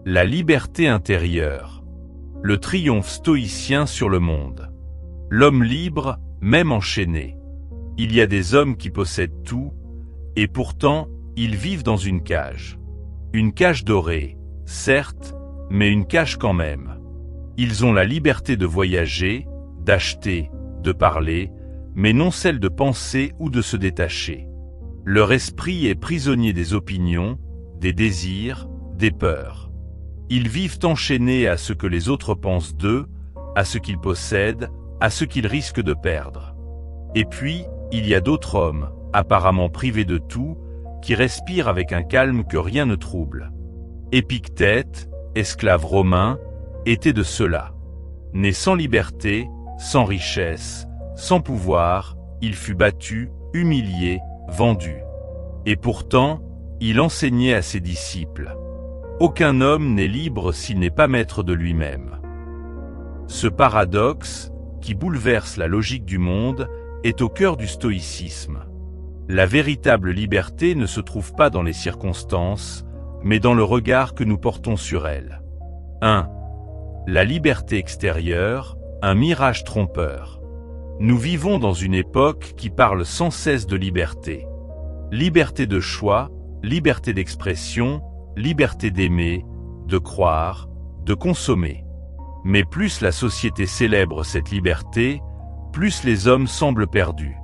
La liberté intérieure. Le triomphe stoïcien sur le monde. L'homme libre, même enchaîné. Il y a des hommes qui possèdent tout, et pourtant, ils vivent dans une cage. Une cage dorée, certes, mais une cage quand même. Ils ont la liberté de voyager, d'acheter, de parler, mais non celle de penser ou de se détacher. Leur esprit est prisonnier des opinions, des désirs, des peurs. Ils vivent enchaînés à ce que les autres pensent d'eux, à ce qu'ils possèdent, à ce qu'ils risquent de perdre. Et puis, il y a d'autres hommes, apparemment privés de tout, qui respirent avec un calme que rien ne trouble. Épictète, esclave romain, était de ceux-là. Né sans liberté, sans richesse, sans pouvoir, il fut battu, humilié, vendu. Et pourtant, il enseignait à ses disciples. Aucun homme n'est libre s'il n'est pas maître de lui-même. Ce paradoxe, qui bouleverse la logique du monde, est au cœur du stoïcisme. La véritable liberté ne se trouve pas dans les circonstances, mais dans le regard que nous portons sur elles. 1. La liberté extérieure, un mirage trompeur. Nous vivons dans une époque qui parle sans cesse de liberté. Liberté de choix, liberté d'expression, liberté d'aimer, de croire, de consommer. Mais plus la société célèbre cette liberté, plus les hommes semblent perdus.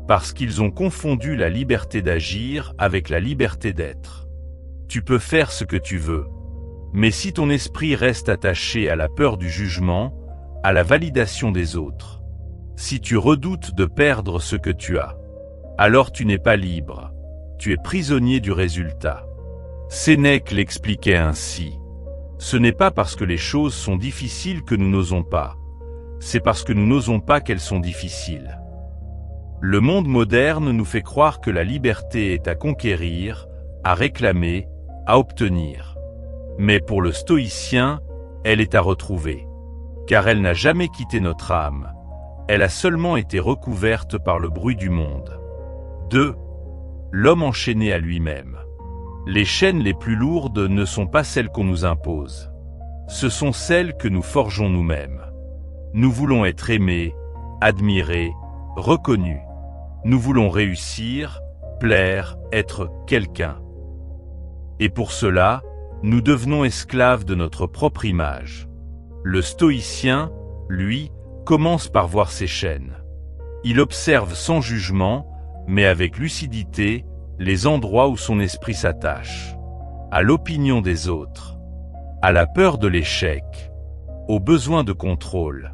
Parce qu'ils ont confondu la liberté d'agir avec la liberté d'être. Tu peux faire ce que tu veux. Mais si ton esprit reste attaché à la peur du jugement, à la validation des autres, si tu redoutes de perdre ce que tu as, alors tu n'es pas libre, tu es prisonnier du résultat. Sénèque l'expliquait ainsi. Ce n'est pas parce que les choses sont difficiles que nous n'osons pas, c'est parce que nous n'osons pas qu'elles sont difficiles. Le monde moderne nous fait croire que la liberté est à conquérir, à réclamer, à obtenir. Mais pour le stoïcien, elle est à retrouver. Car elle n'a jamais quitté notre âme, elle a seulement été recouverte par le bruit du monde. 2. L'homme enchaîné à lui-même. Les chaînes les plus lourdes ne sont pas celles qu'on nous impose. Ce sont celles que nous forgeons nous-mêmes. Nous voulons être aimés, admirés, reconnus. Nous voulons réussir, plaire, être quelqu'un. Et pour cela, nous devenons esclaves de notre propre image. Le stoïcien, lui, commence par voir ses chaînes. Il observe sans jugement, mais avec lucidité, les endroits où son esprit s'attache. À l'opinion des autres, à la peur de l'échec, au besoin de contrôle,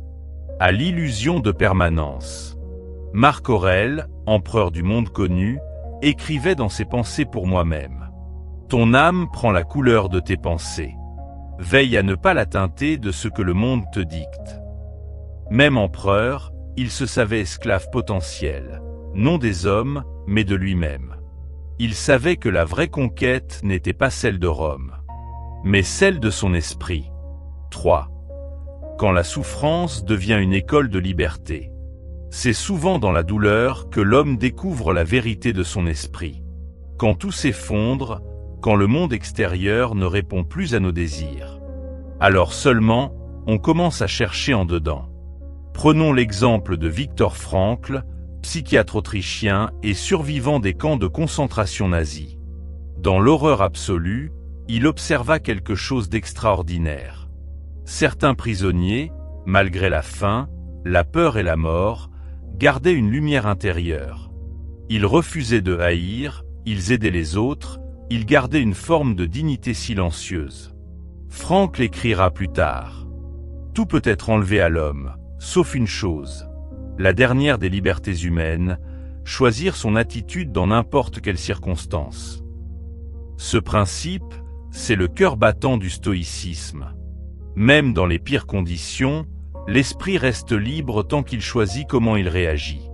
à l'illusion de permanence. Marc Aurèle, empereur du monde connu, écrivait dans ses pensées pour moi-même. Ton âme prend la couleur de tes pensées. Veille à ne pas la teinter de ce que le monde te dicte. Même empereur, il se savait esclave potentiel, non des hommes, mais de lui-même. Il savait que la vraie conquête n'était pas celle de Rome, mais celle de son esprit. 3. Quand la souffrance devient une école de liberté. C'est souvent dans la douleur que l'homme découvre la vérité de son esprit. Quand tout s'effondre, quand le monde extérieur ne répond plus à nos désirs. Alors seulement, on commence à chercher en dedans. Prenons l'exemple de Viktor Frankl, psychiatre autrichien et survivant des camps de concentration nazis. Dans l'horreur absolue, il observa quelque chose d'extraordinaire. Certains prisonniers, malgré la faim, la peur et la mort, gardaient une lumière intérieure. Ils refusaient de haïr, ils aidaient les autres, ils gardaient une forme de dignité silencieuse. Frankl écrira plus tard. Tout peut être enlevé à l'homme, sauf une chose. La dernière des libertés humaines, choisir son attitude dans n'importe quelle circonstance. Ce principe, c'est le cœur battant du stoïcisme. Même dans les pires conditions, l'esprit reste libre tant qu'il choisit comment il réagit.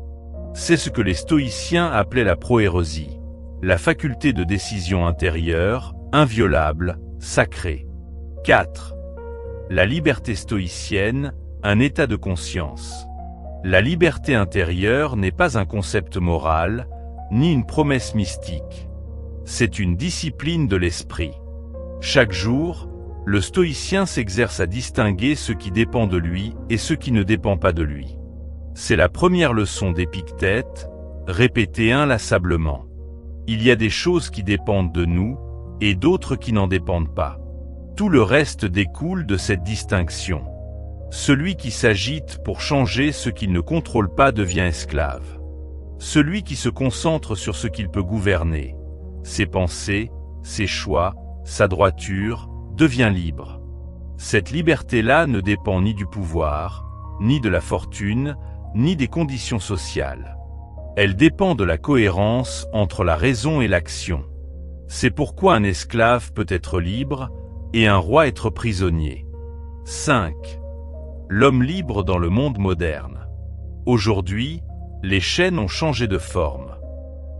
C'est ce que les stoïciens appelaient la proérosie, la faculté de décision intérieure, inviolable, sacrée. 4. La liberté stoïcienne, un état de conscience. La liberté intérieure n'est pas un concept moral, ni une promesse mystique. C'est une discipline de l'esprit. Chaque jour, Le stoïcien s'exerce à distinguer ce qui dépend de lui et ce qui ne dépend pas de lui. C'est la première leçon d'Épictète, répétée inlassablement. Il y a des choses qui dépendent de nous et d'autres qui n'en dépendent pas. Tout le reste découle de cette distinction. Celui qui s'agite pour changer ce qu'il ne contrôle pas devient esclave. Celui qui se concentre sur ce qu'il peut gouverner, ses pensées, ses choix, sa droiture, devient libre. Cette liberté-là ne dépend ni du pouvoir, ni de la fortune, ni des conditions sociales. Elle dépend de la cohérence entre la raison et l'action. C'est pourquoi un esclave peut être libre et un roi être prisonnier. 5. L'homme libre dans le monde moderne. Aujourd'hui, les chaînes ont changé de forme.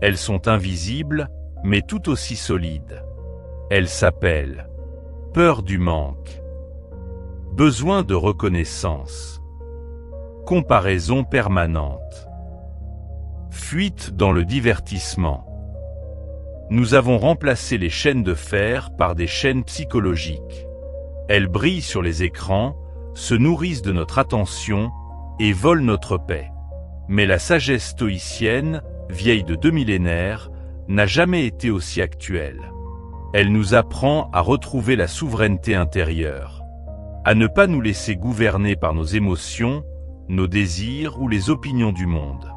Elles sont invisibles, mais tout aussi solides. Elles s'appellent peur du manque, besoin de reconnaissance, comparaison permanente, fuite dans le divertissement. Nous avons remplacé les chaînes de fer par des chaînes psychologiques. Elles brillent sur les écrans, se nourrissent de notre attention et volent notre paix. Mais la sagesse stoïcienne, vieille de 2 millénaires, n'a jamais été aussi actuelle. Elle nous apprend à retrouver la souveraineté intérieure, à ne pas nous laisser gouverner par nos émotions, nos désirs ou les opinions du monde.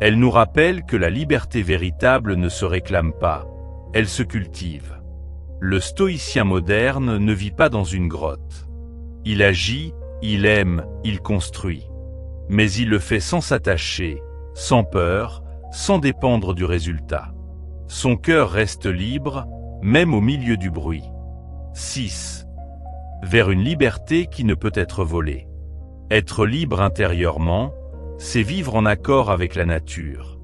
Elle nous rappelle que la liberté véritable ne se réclame pas, elle se cultive. Le stoïcien moderne ne vit pas dans une grotte. Il agit, il aime, il construit. Mais il le fait sans s'attacher, sans peur, sans dépendre du résultat. Son cœur reste libre, même au milieu du bruit. 6. Vers une liberté qui ne peut être volée. Être libre intérieurement, c'est vivre en accord avec la nature,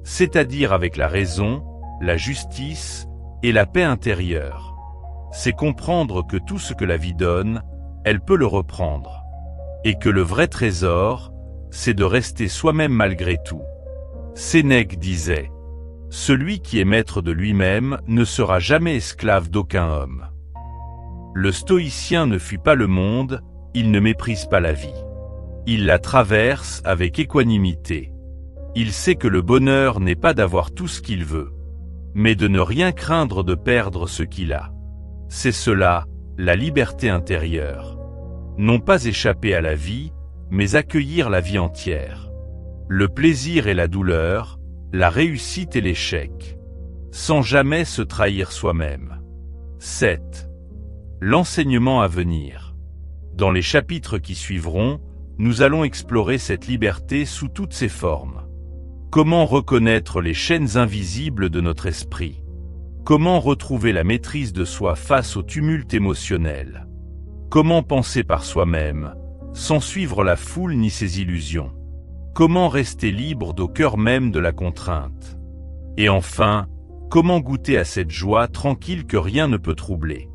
c'est-à-dire avec la raison, la justice et la paix intérieure. C'est comprendre que tout ce que la vie donne, elle peut le reprendre. Et que le vrai trésor, c'est de rester soi-même malgré tout. Sénèque disait « Celui qui est maître de lui-même ne sera jamais esclave d'aucun homme ». Le stoïcien ne fuit pas le monde, il ne méprise pas la vie. Il la traverse avec équanimité. Il sait que le bonheur n'est pas d'avoir tout ce qu'il veut, mais de ne rien craindre de perdre ce qu'il a. C'est cela, la liberté intérieure. Non pas échapper à la vie, mais accueillir la vie entière. Le plaisir et la douleur, la réussite et l'échec, sans jamais se trahir soi-même. 7. L'enseignement à venir. Dans les chapitres qui suivront, nous allons explorer cette liberté sous toutes ses formes. Comment reconnaître les chaînes invisibles de notre esprit? Comment retrouver la maîtrise de soi face au tumulte émotionnel? Comment penser par soi-même, sans suivre la foule ni ses illusions? Comment rester libre au cœur même de la contrainte? Et enfin, comment goûter à cette joie tranquille que rien ne peut troubler?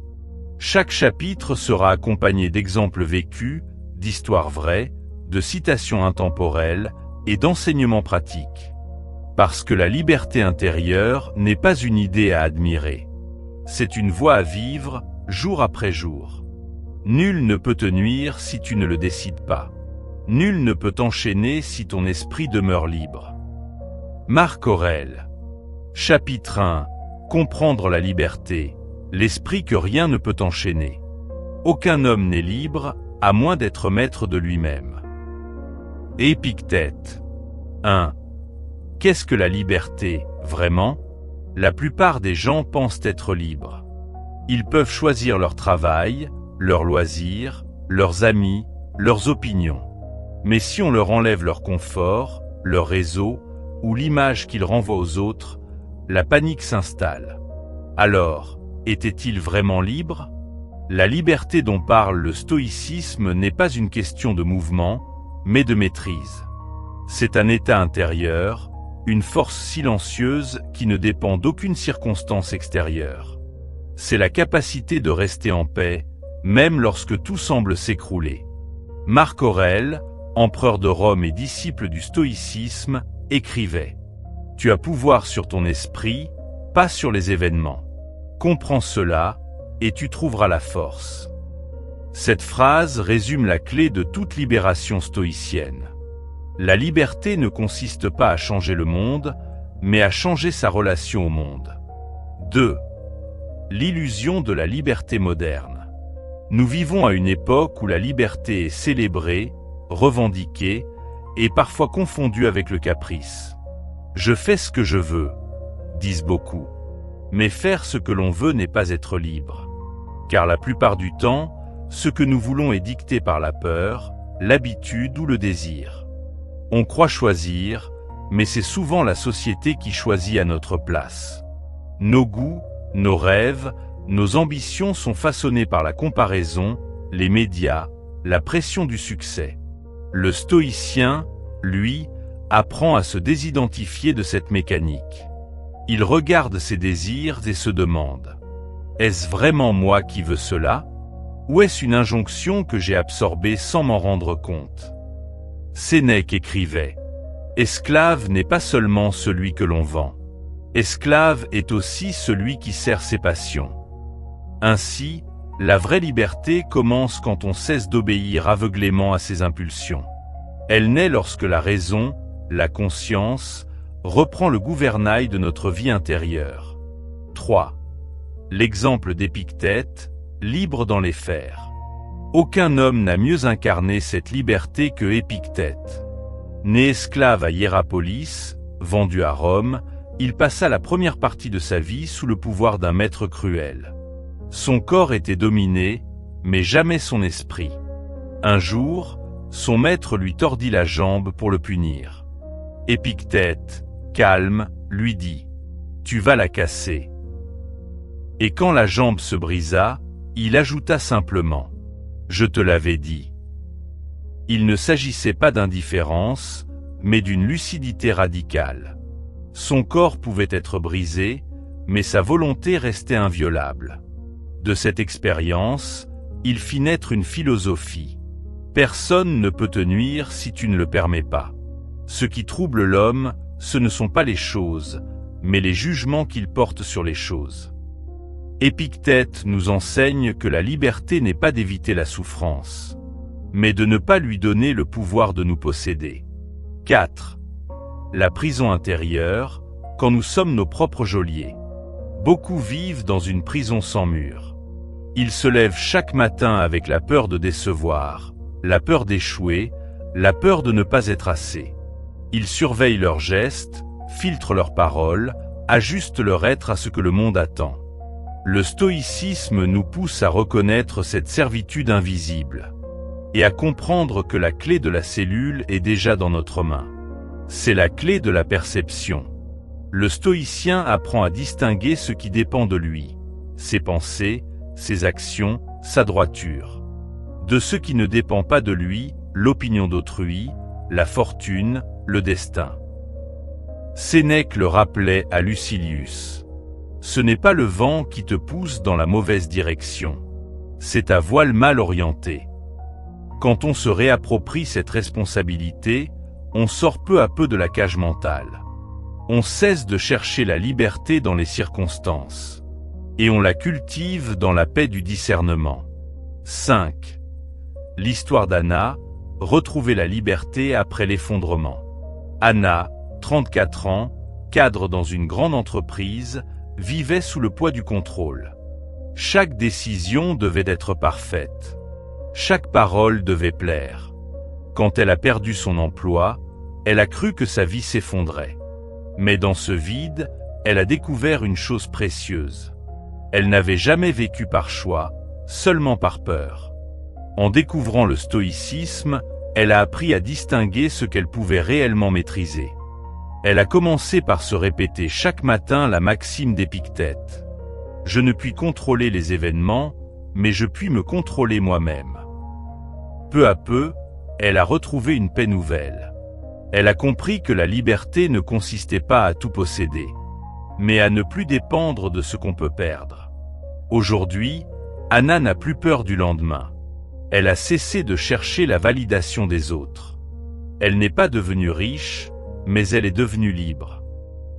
Chaque chapitre sera accompagné d'exemples vécus, d'histoires vraies, de citations intemporelles et d'enseignements pratiques. Parce que la liberté intérieure n'est pas une idée à admirer. C'est une voie à vivre, jour après jour. Nul ne peut te nuire si tu ne le décides pas. Nul ne peut t'enchaîner si ton esprit demeure libre. Marc Aurèle. Chapitre 1. Comprendre la liberté, l'esprit que rien ne peut enchaîner. Aucun homme n'est libre, à moins d'être maître de lui-même. Épictète. 1. Qu'est-ce que la liberté, vraiment? La plupart des gens pensent être libres. Ils peuvent choisir leur travail, leurs loisirs, leurs amis, leurs opinions. Mais si on leur enlève leur confort, leur réseau, ou l'image qu'ils renvoient aux autres, la panique s'installe. Alors, étaient-ils vraiment libres? La liberté dont parle le stoïcisme n'est pas une question de mouvement, mais de maîtrise. C'est un état intérieur, une force silencieuse qui ne dépend d'aucune circonstance extérieure. C'est la capacité de rester en paix, même lorsque tout semble s'écrouler. Marc Aurèle, empereur de Rome et disciple du stoïcisme, écrivait « Tu as pouvoir sur ton esprit, pas sur les événements. Comprends cela, et tu trouveras la force. » Cette phrase résume la clé de toute libération stoïcienne. La liberté ne consiste pas à changer le monde, mais à changer sa relation au monde. 2. L'illusion de la liberté moderne. Nous vivons à une époque où la liberté est célébrée, revendiquée, et parfois confondue avec le caprice. Je fais ce que je veux, disent beaucoup. Mais faire ce que l'on veut n'est pas être libre. Car la plupart du temps, ce que nous voulons est dicté par la peur, l'habitude ou le désir. On croit choisir, mais c'est souvent la société qui choisit à notre place. Nos goûts, nos rêves, nos ambitions sont façonnés par la comparaison, les médias, la pression du succès. Le stoïcien, lui, apprend à se désidentifier de cette mécanique. Il regarde ses désirs et se demande : est-ce vraiment moi qui veux cela ? Ou est-ce une injonction que j'ai absorbée sans m'en rendre compte ? Sénèque écrivait : esclave n'est pas seulement celui que l'on vend. Esclave est aussi celui qui sert ses passions. Ainsi, la vraie liberté commence quand on cesse d'obéir aveuglément à ses impulsions. Elle naît lorsque la raison, la conscience, reprend le gouvernail de notre vie intérieure. 3. L'exemple d'Épictète, libre dans les fers. Aucun homme n'a mieux incarné cette liberté que Épictète. Né esclave à Hiérapolis, vendu à Rome, il passa la première partie de sa vie sous le pouvoir d'un maître cruel. Son corps était dominé, mais jamais son esprit. Un jour, son maître lui tordit la jambe pour le punir. Épictète, calme, lui dit : tu vas la casser. Et quand la jambe se brisa, il ajouta simplement : je te l'avais dit. Il ne s'agissait pas d'indifférence, mais d'une lucidité radicale. Son corps pouvait être brisé, mais sa volonté restait inviolable. De cette expérience, il fit naître une philosophie. Personne ne peut te nuire si tu ne le permets pas. Ce qui trouble l'homme, ce ne sont pas les choses, mais les jugements qu'il porte sur les choses. Épictète nous enseigne que la liberté n'est pas d'éviter la souffrance, mais de ne pas lui donner le pouvoir de nous posséder. 4. La prison intérieure, quand nous sommes nos propres geôliers. Beaucoup vivent dans une prison sans mur. Ils se lèvent chaque matin avec la peur de décevoir, la peur d'échouer, la peur de ne pas être assez. Ils surveillent leurs gestes, filtrent leurs paroles, ajustent leur être à ce que le monde attend. Le stoïcisme nous pousse à reconnaître cette servitude invisible et à comprendre que la clé de la cellule est déjà dans notre main. C'est la clé de la perception. Le stoïcien apprend à distinguer ce qui dépend de lui, ses pensées, ses actions, sa droiture, de ce qui ne dépend pas de lui, l'opinion d'autrui, la fortune, le destin. Sénèque le rappelait à Lucilius. Ce n'est pas le vent qui te pousse dans la mauvaise direction, c'est ta voile mal orientée. Quand on se réapproprie cette responsabilité, on sort peu à peu de la cage mentale. On cesse de chercher la liberté dans les circonstances, et on la cultive dans la paix du discernement. 5. L'histoire d'Anna, retrouver la liberté après l'effondrement. Anna, 34 ans, cadre dans une grande entreprise, vivait sous le poids du contrôle. Chaque décision devait être parfaite. Chaque parole devait plaire. Quand elle a perdu son emploi, elle a cru que sa vie s'effondrait. Mais dans ce vide, elle a découvert une chose précieuse. Elle n'avait jamais vécu par choix, seulement par peur. En découvrant le stoïcisme, elle a appris à distinguer ce qu'elle pouvait réellement maîtriser. Elle a commencé par se répéter chaque matin la maxime d'Épictète. Je ne puis contrôler les événements, mais je puis me contrôler moi-même. Peu à peu, elle a retrouvé une paix nouvelle. Elle a compris que la liberté ne consistait pas à tout posséder, mais à ne plus dépendre de ce qu'on peut perdre. Aujourd'hui, Anna n'a plus peur du lendemain. Elle a cessé de chercher la validation des autres. Elle n'est pas devenue riche, mais elle est devenue libre.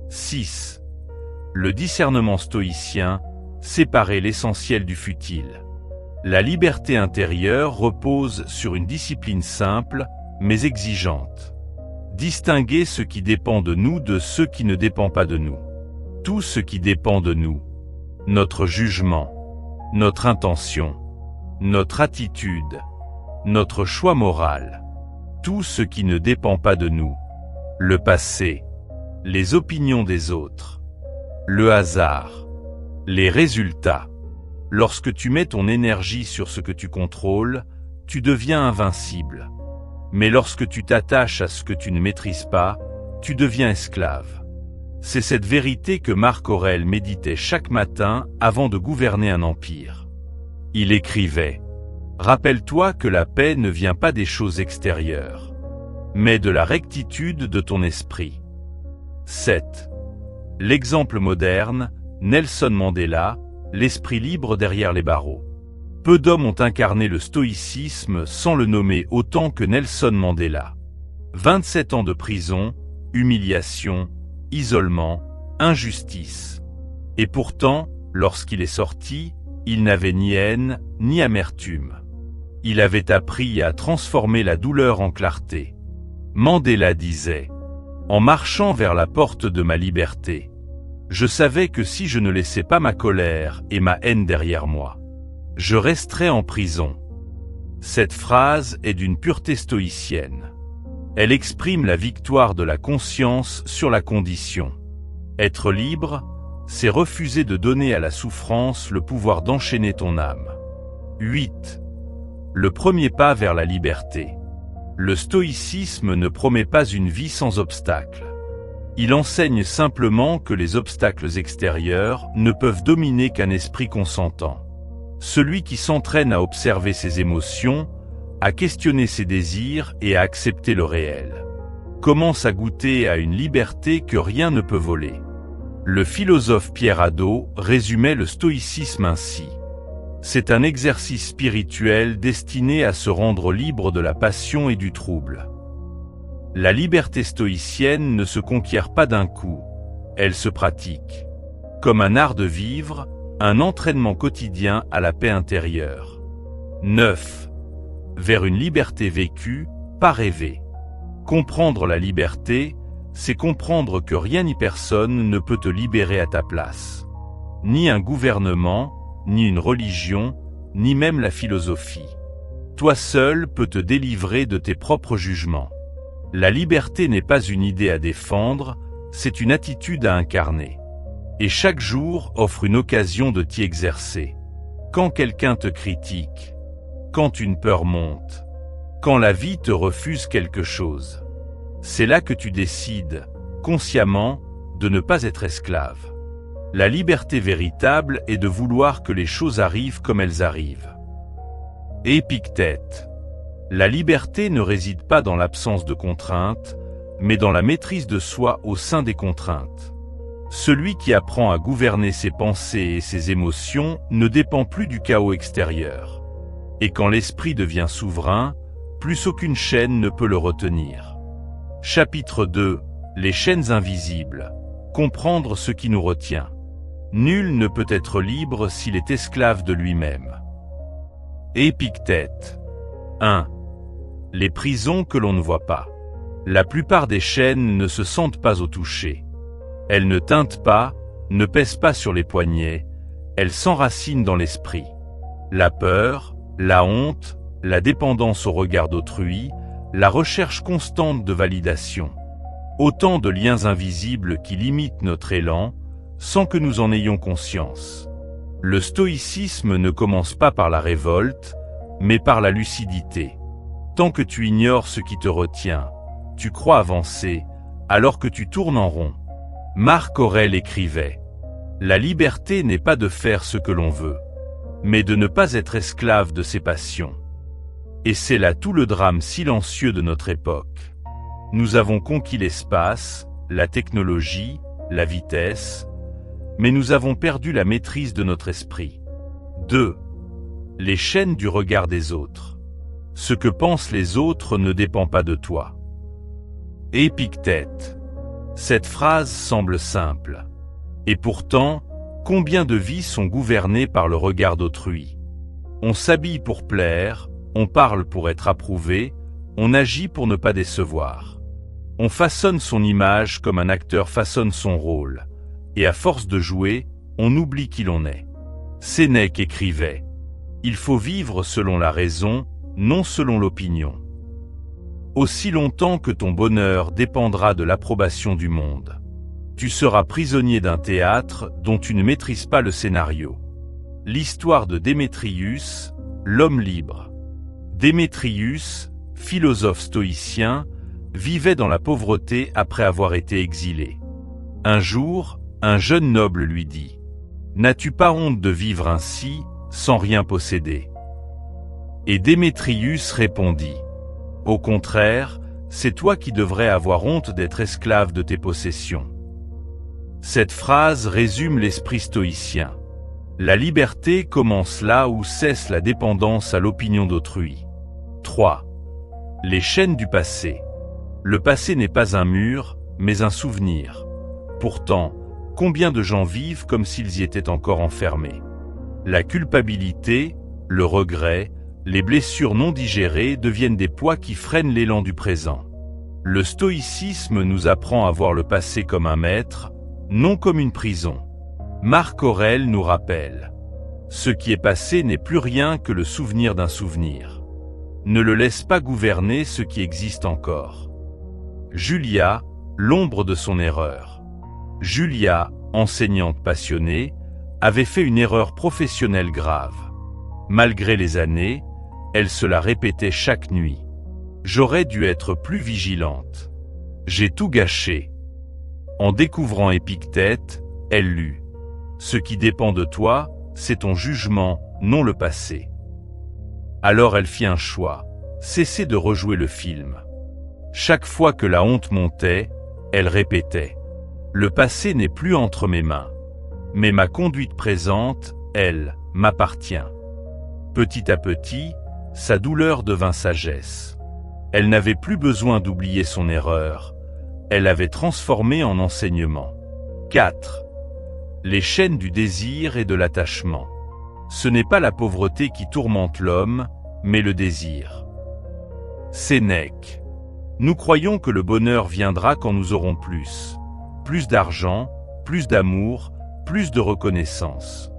6. Le discernement stoïcien, séparer l'essentiel du futile. La liberté intérieure repose sur une discipline simple, mais exigeante. Distinguer ce qui dépend de nous de ce qui ne dépend pas de nous. Tout ce qui dépend de nous, notre jugement, notre intention, notre attitude, notre choix moral, tout ce qui ne dépend pas de nous, le passé, les opinions des autres, le hasard, les résultats. Lorsque tu mets ton énergie sur ce que tu contrôles, tu deviens invincible. Mais lorsque tu t'attaches à ce que tu ne maîtrises pas, tu deviens esclave. C'est cette vérité que Marc Aurèle méditait chaque matin avant de gouverner un empire. Il écrivait « Rappelle-toi que la paix ne vient pas des choses extérieures, mais de la rectitude de ton esprit. » 7. L'exemple moderne, Nelson Mandela, l'esprit libre derrière les barreaux. Peu d'hommes ont incarné le stoïcisme sans le nommer autant que Nelson Mandela. 27 ans de prison, humiliation, isolement, injustice. Et pourtant, lorsqu'il est sorti, il n'avait ni haine, ni amertume. Il avait appris à transformer la douleur en clarté. Mandela disait « En marchant vers la porte de ma liberté, je savais que si je ne laissais pas ma colère et ma haine derrière moi, je resterais en prison. » Cette phrase est d'une pureté stoïcienne. Elle exprime la victoire de la conscience sur la condition. Être libre, c'est refuser de donner à la souffrance le pouvoir d'enchaîner ton âme. 8. Le premier pas vers la liberté. Le stoïcisme ne promet pas une vie sans obstacles. Il enseigne simplement que les obstacles extérieurs ne peuvent dominer qu'un esprit consentant. Celui qui s'entraîne à observer ses émotions, à questionner ses désirs et à accepter le réel, commence à goûter à une liberté que rien ne peut voler. Le philosophe Pierre Hadot résumait le stoïcisme ainsi. C'est un exercice spirituel destiné à se rendre libre de la passion et du trouble. La liberté stoïcienne ne se conquiert pas d'un coup, elle se pratique. Comme un art de vivre, un entraînement quotidien à la paix intérieure. 9. Vers une liberté vécue, pas rêvée. Comprendre la liberté, c'est comprendre que rien ni personne ne peut te libérer à ta place. Ni un gouvernement, ni une religion, ni même la philosophie. Toi seul peux te délivrer de tes propres jugements. La liberté n'est pas une idée à défendre, c'est une attitude à incarner. Et chaque jour offre une occasion de t'y exercer. Quand quelqu'un te critique, quand une peur monte, quand la vie te refuse quelque chose, c'est là que tu décides, consciemment, de ne pas être esclave. La liberté véritable est de vouloir que les choses arrivent comme elles arrivent. Épictète. La liberté ne réside pas dans l'absence de contraintes, mais dans la maîtrise de soi au sein des contraintes. Celui qui apprend à gouverner ses pensées et ses émotions ne dépend plus du chaos extérieur. Et quand l'esprit devient souverain, plus aucune chaîne ne peut le retenir. Chapitre 2. Les chaînes invisibles. Comprendre ce qui nous retient. Nul ne peut être libre s'il est esclave de lui-même. Épictète. 1. Les prisons que l'on ne voit pas. La plupart des chaînes ne se sentent pas au toucher. Elles ne teintent pas, ne pèsent pas sur les poignets, elles s'enracinent dans l'esprit. La peur, la honte, la dépendance au regard d'autrui, la recherche constante de validation. Autant de liens invisibles qui limitent notre élan, sans que nous en ayons conscience. Le stoïcisme ne commence pas par la révolte, mais par la lucidité. Tant que tu ignores ce qui te retient, tu crois avancer, alors que tu tournes en rond. Marc Aurèle écrivait « La liberté n'est pas de faire ce que l'on veut, mais de ne pas être esclave de ses passions. » Et c'est là tout le drame silencieux de notre époque. Nous avons conquis l'espace, la technologie, la vitesse, mais nous avons perdu la maîtrise de notre esprit. 2. Les chaînes du regard des autres. Ce que pensent les autres ne dépend pas de toi. Épictète. Cette phrase semble simple. Et pourtant, combien de vies sont gouvernées par le regard d'autrui? On s'habille pour plaire, on parle pour être approuvé, on agit pour ne pas décevoir. On façonne son image comme un acteur façonne son rôle, et à force de jouer, on oublie qui l'on est. Sénèque écrivait « Il faut vivre selon la raison, non selon l'opinion. Aussi longtemps que ton bonheur dépendra de l'approbation du monde, tu seras prisonnier d'un théâtre dont tu ne maîtrises pas le scénario. » L'histoire de Démétrius, l'homme libre. Démétrius, philosophe stoïcien, vivait dans la pauvreté après avoir été exilé. Un jour, un jeune noble lui dit « N'as-tu pas honte de vivre ainsi, sans rien posséder ?» Et Démétrius répondit « Au contraire, c'est toi qui devrais avoir honte d'être esclave de tes possessions. » Cette phrase résume l'esprit stoïcien. La liberté commence là où cesse la dépendance à l'opinion d'autrui. 3. Les chaînes du passé. Le passé n'est pas un mur, mais un souvenir. Pourtant, combien de gens vivent comme s'ils y étaient encore enfermés? La culpabilité, le regret, les blessures non digérées deviennent des poids qui freinent l'élan du présent. Le stoïcisme nous apprend à voir le passé comme un maître, non comme une prison. Marc Aurèle nous rappelle « Ce qui est passé n'est plus rien que le souvenir d'un souvenir. Ne le laisse pas gouverner ce qui existe encore. » Julia, l'ombre de son erreur. Julia, enseignante passionnée, avait fait une erreur professionnelle grave. Malgré les années, elle se la répétait chaque nuit. « J'aurais dû être plus vigilante. J'ai tout gâché. » En découvrant Épictète, elle lut « Ce qui dépend de toi, c'est ton jugement, non le passé. » Alors elle fit un choix, cesser de rejouer le film. Chaque fois que la honte montait, elle répétait « Le passé n'est plus entre mes mains. Mais ma conduite présente, elle, m'appartient. » Petit à petit, sa douleur devint sagesse. Elle n'avait plus besoin d'oublier son erreur. Elle l'avait transformée en enseignement. 4. Les chaînes du désir et de l'attachement. Ce n'est pas la pauvreté qui tourmente l'homme, mais le désir. Sénèque. Nous croyons que le bonheur viendra quand nous aurons plus. Plus d'argent, plus d'amour, plus de reconnaissance.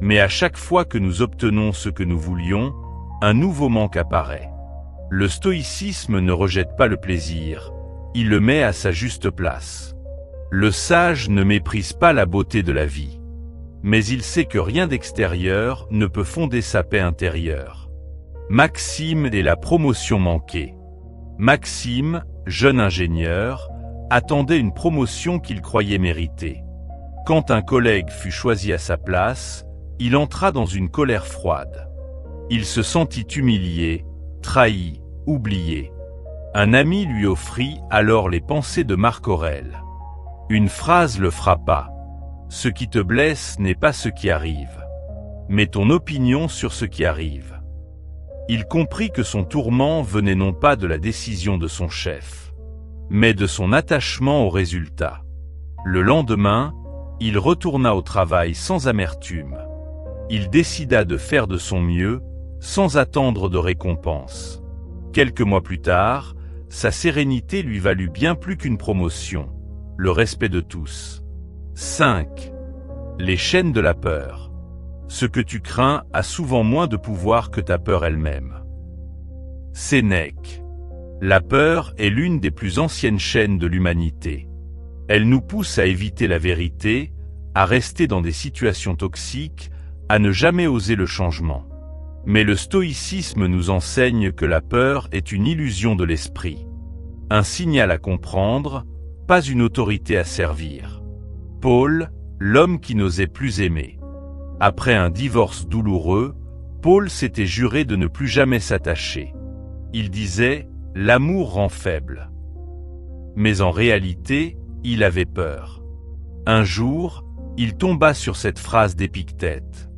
Mais à chaque fois que nous obtenons ce que nous voulions, un nouveau manque apparaît. Le stoïcisme ne rejette pas le plaisir, il le met à sa juste place. Le sage ne méprise pas la beauté de la vie. Mais il sait que rien d'extérieur ne peut fonder sa paix intérieure. Maxime et la promotion manquée. Maxime, jeune ingénieur, attendait une promotion qu'il croyait méritée. Quand un collègue fut choisi à sa place, il entra dans une colère froide. Il se sentit humilié, trahi, oublié. Un ami lui offrit alors les pensées de Marc Aurèle. Une phrase le frappa. « Ce qui te blesse n'est pas ce qui arrive, mais ton opinion sur ce qui arrive. » Il comprit que son tourment venait non pas de la décision de son chef, mais de son attachement au résultat. Le lendemain, il retourna au travail sans amertume. Il décida de faire de son mieux, sans attendre de récompense. Quelques mois plus tard, sa sérénité lui valut bien plus qu'une promotion, le respect de tous. 5. Les chaînes de la peur. Ce que tu crains a souvent moins de pouvoir que ta peur elle-même. Sénèque. La peur est l'une des plus anciennes chaînes de l'humanité. Elle nous pousse à éviter la vérité, à rester dans des situations toxiques, à ne jamais oser le changement. Mais le stoïcisme nous enseigne que la peur est une illusion de l'esprit. Un signal à comprendre, pas une autorité à servir. Paul, l'homme qui n'osait plus aimer. Après un divorce douloureux, Paul s'était juré de ne plus jamais s'attacher. Il disait « L'amour rend faible ». Mais en réalité, il avait peur. Un jour, il tomba sur cette phrase d'Épictète.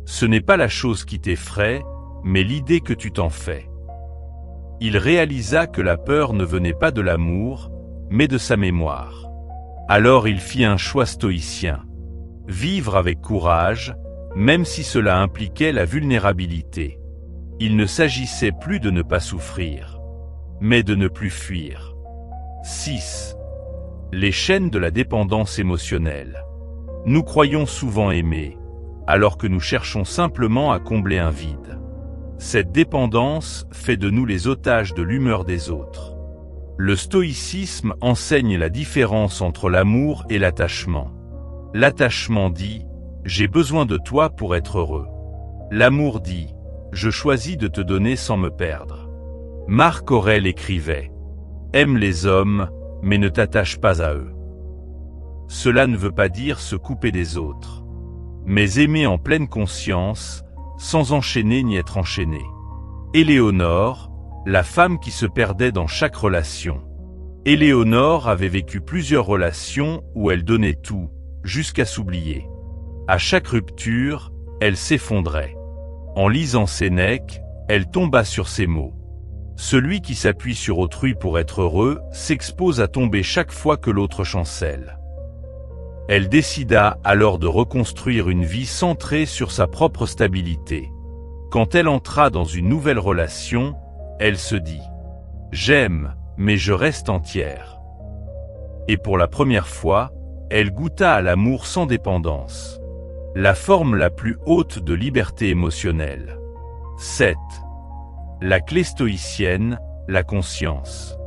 Ce n'est pas la chose qui t'effraie, mais l'idée que tu t'en fais. Il réalisa que la peur ne venait pas de l'amour, mais de sa mémoire. Alors il fit un choix stoïcien. Vivre avec courage, même si cela impliquait la vulnérabilité. Il ne s'agissait plus de ne pas souffrir, mais de ne plus fuir. 6. Les chaînes de la dépendance émotionnelle. Nous croyons souvent aimer, alors que nous cherchons simplement à combler un vide. Cette dépendance fait de nous les otages de l'humeur des autres. Le stoïcisme enseigne la différence entre l'amour et l'attachement. L'attachement dit « j'ai besoin de toi pour être heureux ». L'amour dit « je choisis de te donner sans me perdre ». Marc Aurèle écrivait « aime les hommes, mais ne t'attache pas à eux ». Cela ne veut pas dire se couper des autres, mais aimer en pleine conscience, sans enchaîner ni être enchaîné. Éléonore, la femme qui se perdait dans chaque relation. Éléonore avait vécu plusieurs relations où elle donnait tout, jusqu'à s'oublier. À chaque rupture, elle s'effondrait. En lisant Sénèque, elle tomba sur ces mots. Celui qui s'appuie sur autrui pour être heureux s'expose à tomber chaque fois que l'autre chancelle. Elle décida alors de reconstruire une vie centrée sur sa propre stabilité. Quand elle entra dans une nouvelle relation, elle se dit « j'aime, mais je reste entière ». Et pour la première fois, elle goûta à l'amour sans dépendance. La forme la plus haute de liberté émotionnelle. 7. La clé stoïcienne, la conscience.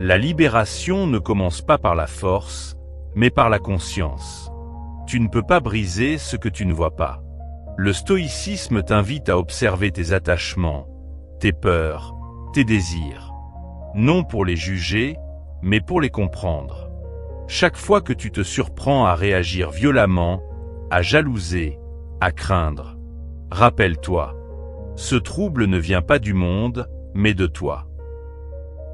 La libération ne commence pas par la force, mais par la conscience. Tu ne peux pas briser ce que tu ne vois pas. Le stoïcisme t'invite à observer tes attachements, tes peurs, tes désirs. Non pour les juger, mais pour les comprendre. Chaque fois que tu te surprends à réagir violemment, à jalouser, à craindre, rappelle-toi, ce trouble ne vient pas du monde, mais de toi.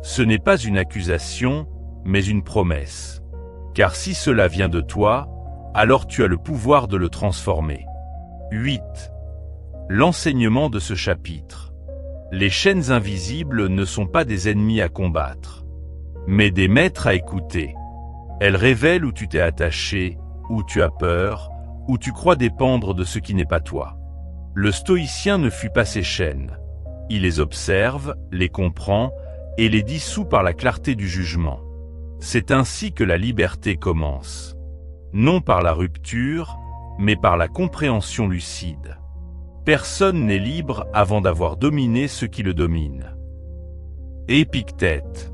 Ce n'est pas une accusation, mais une promesse. Car si cela vient de toi, alors tu as le pouvoir de le transformer. 8. L'enseignement de ce chapitre. Les chaînes invisibles ne sont pas des ennemis à combattre, mais des maîtres à écouter. Elles révèlent où tu t'es attaché, où tu as peur, où tu crois dépendre de ce qui n'est pas toi. Le stoïcien ne fuit pas ces chaînes. Il les observe, les comprend et les dissout par la clarté du jugement. C'est ainsi que la liberté commence. Non par la rupture, mais par la compréhension lucide. Personne n'est libre avant d'avoir dominé ce qui le domine. Épictète.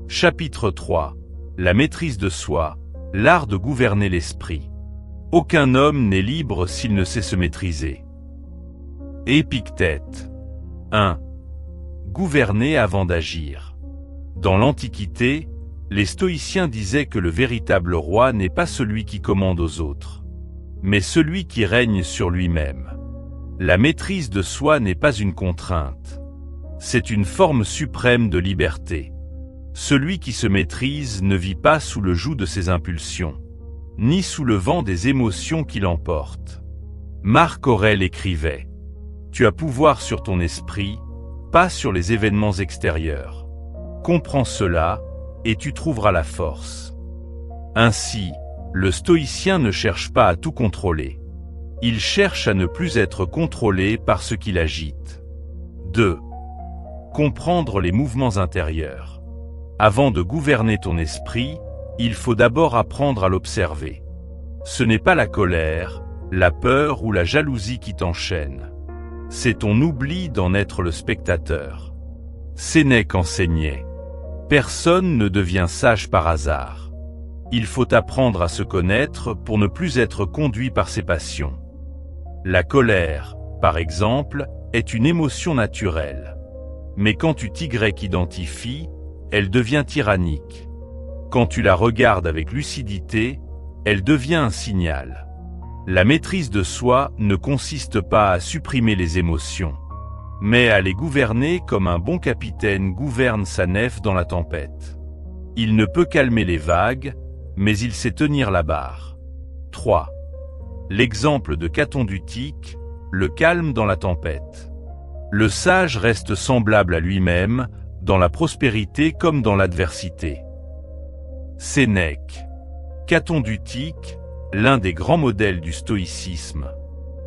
Chapitre 3. La maîtrise de soi, l'art de gouverner l'esprit. Aucun homme n'est libre s'il ne sait se maîtriser. Épictète. 1. Gouverner avant d'agir. Dans l'Antiquité, les stoïciens disaient que le véritable roi n'est pas celui qui commande aux autres, mais celui qui règne sur lui-même. La maîtrise de soi n'est pas une contrainte. C'est une forme suprême de liberté. Celui qui se maîtrise ne vit pas sous le joug de ses impulsions, ni sous le vent des émotions qui l'emportent. Marc Aurèle écrivait « Tu as pouvoir sur ton esprit, pas sur les événements extérieurs. Comprends cela, et tu trouveras la force. » Ainsi, le stoïcien ne cherche pas à tout contrôler. Il cherche à ne plus être contrôlé par ce qui l'agite. 2. Comprendre les mouvements intérieurs. Avant de gouverner ton esprit, il faut d'abord apprendre à l'observer. Ce n'est pas la colère, la peur ou la jalousie qui t'enchaînent. C'est ton oubli d'en être le spectateur. Sénèque enseignait « Personne ne devient sage par hasard. Il faut apprendre à se connaître pour ne plus être conduit par ses passions. » La colère, par exemple, est une émotion naturelle. Mais quand tu t'y-identifies, elle devient tyrannique. Quand tu la regardes avec lucidité, elle devient un signal. La maîtrise de soi ne consiste pas à supprimer les émotions, mais à les gouverner comme un bon capitaine gouverne sa nef dans la tempête. Il ne peut calmer les vagues, mais il sait tenir la barre. 3. L'exemple de Caton d'Utique, le calme dans la tempête. Le sage reste semblable à lui-même, dans la prospérité comme dans l'adversité. Sénèque. Caton d'Utique, l'un des grands modèles du stoïcisme.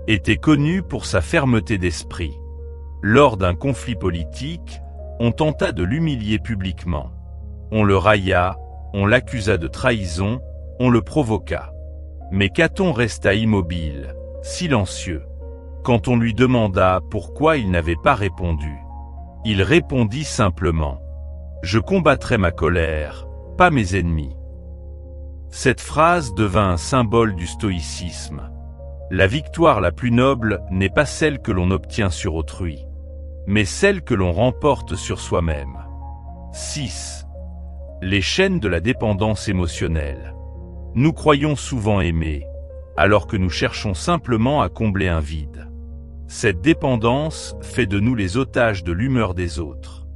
était connu pour sa fermeté d'esprit. Lors d'un conflit politique, on tenta de l'humilier publiquement. On le railla, on l'accusa de trahison, on le provoqua. Mais Caton resta immobile, silencieux. Quand on lui demanda pourquoi il n'avait pas répondu, il répondit simplement « Je combattrai ma colère, pas mes ennemis ». Cette phrase devint un symbole du stoïcisme. La victoire la plus noble n'est pas celle que l'on obtient sur autrui, mais celle que l'on remporte sur soi-même. 6. Les chaînes de la dépendance émotionnelle. Nous croyons souvent aimer, alors que nous cherchons simplement à combler un vide. Cette dépendance fait de nous les otages de l'humeur des autres.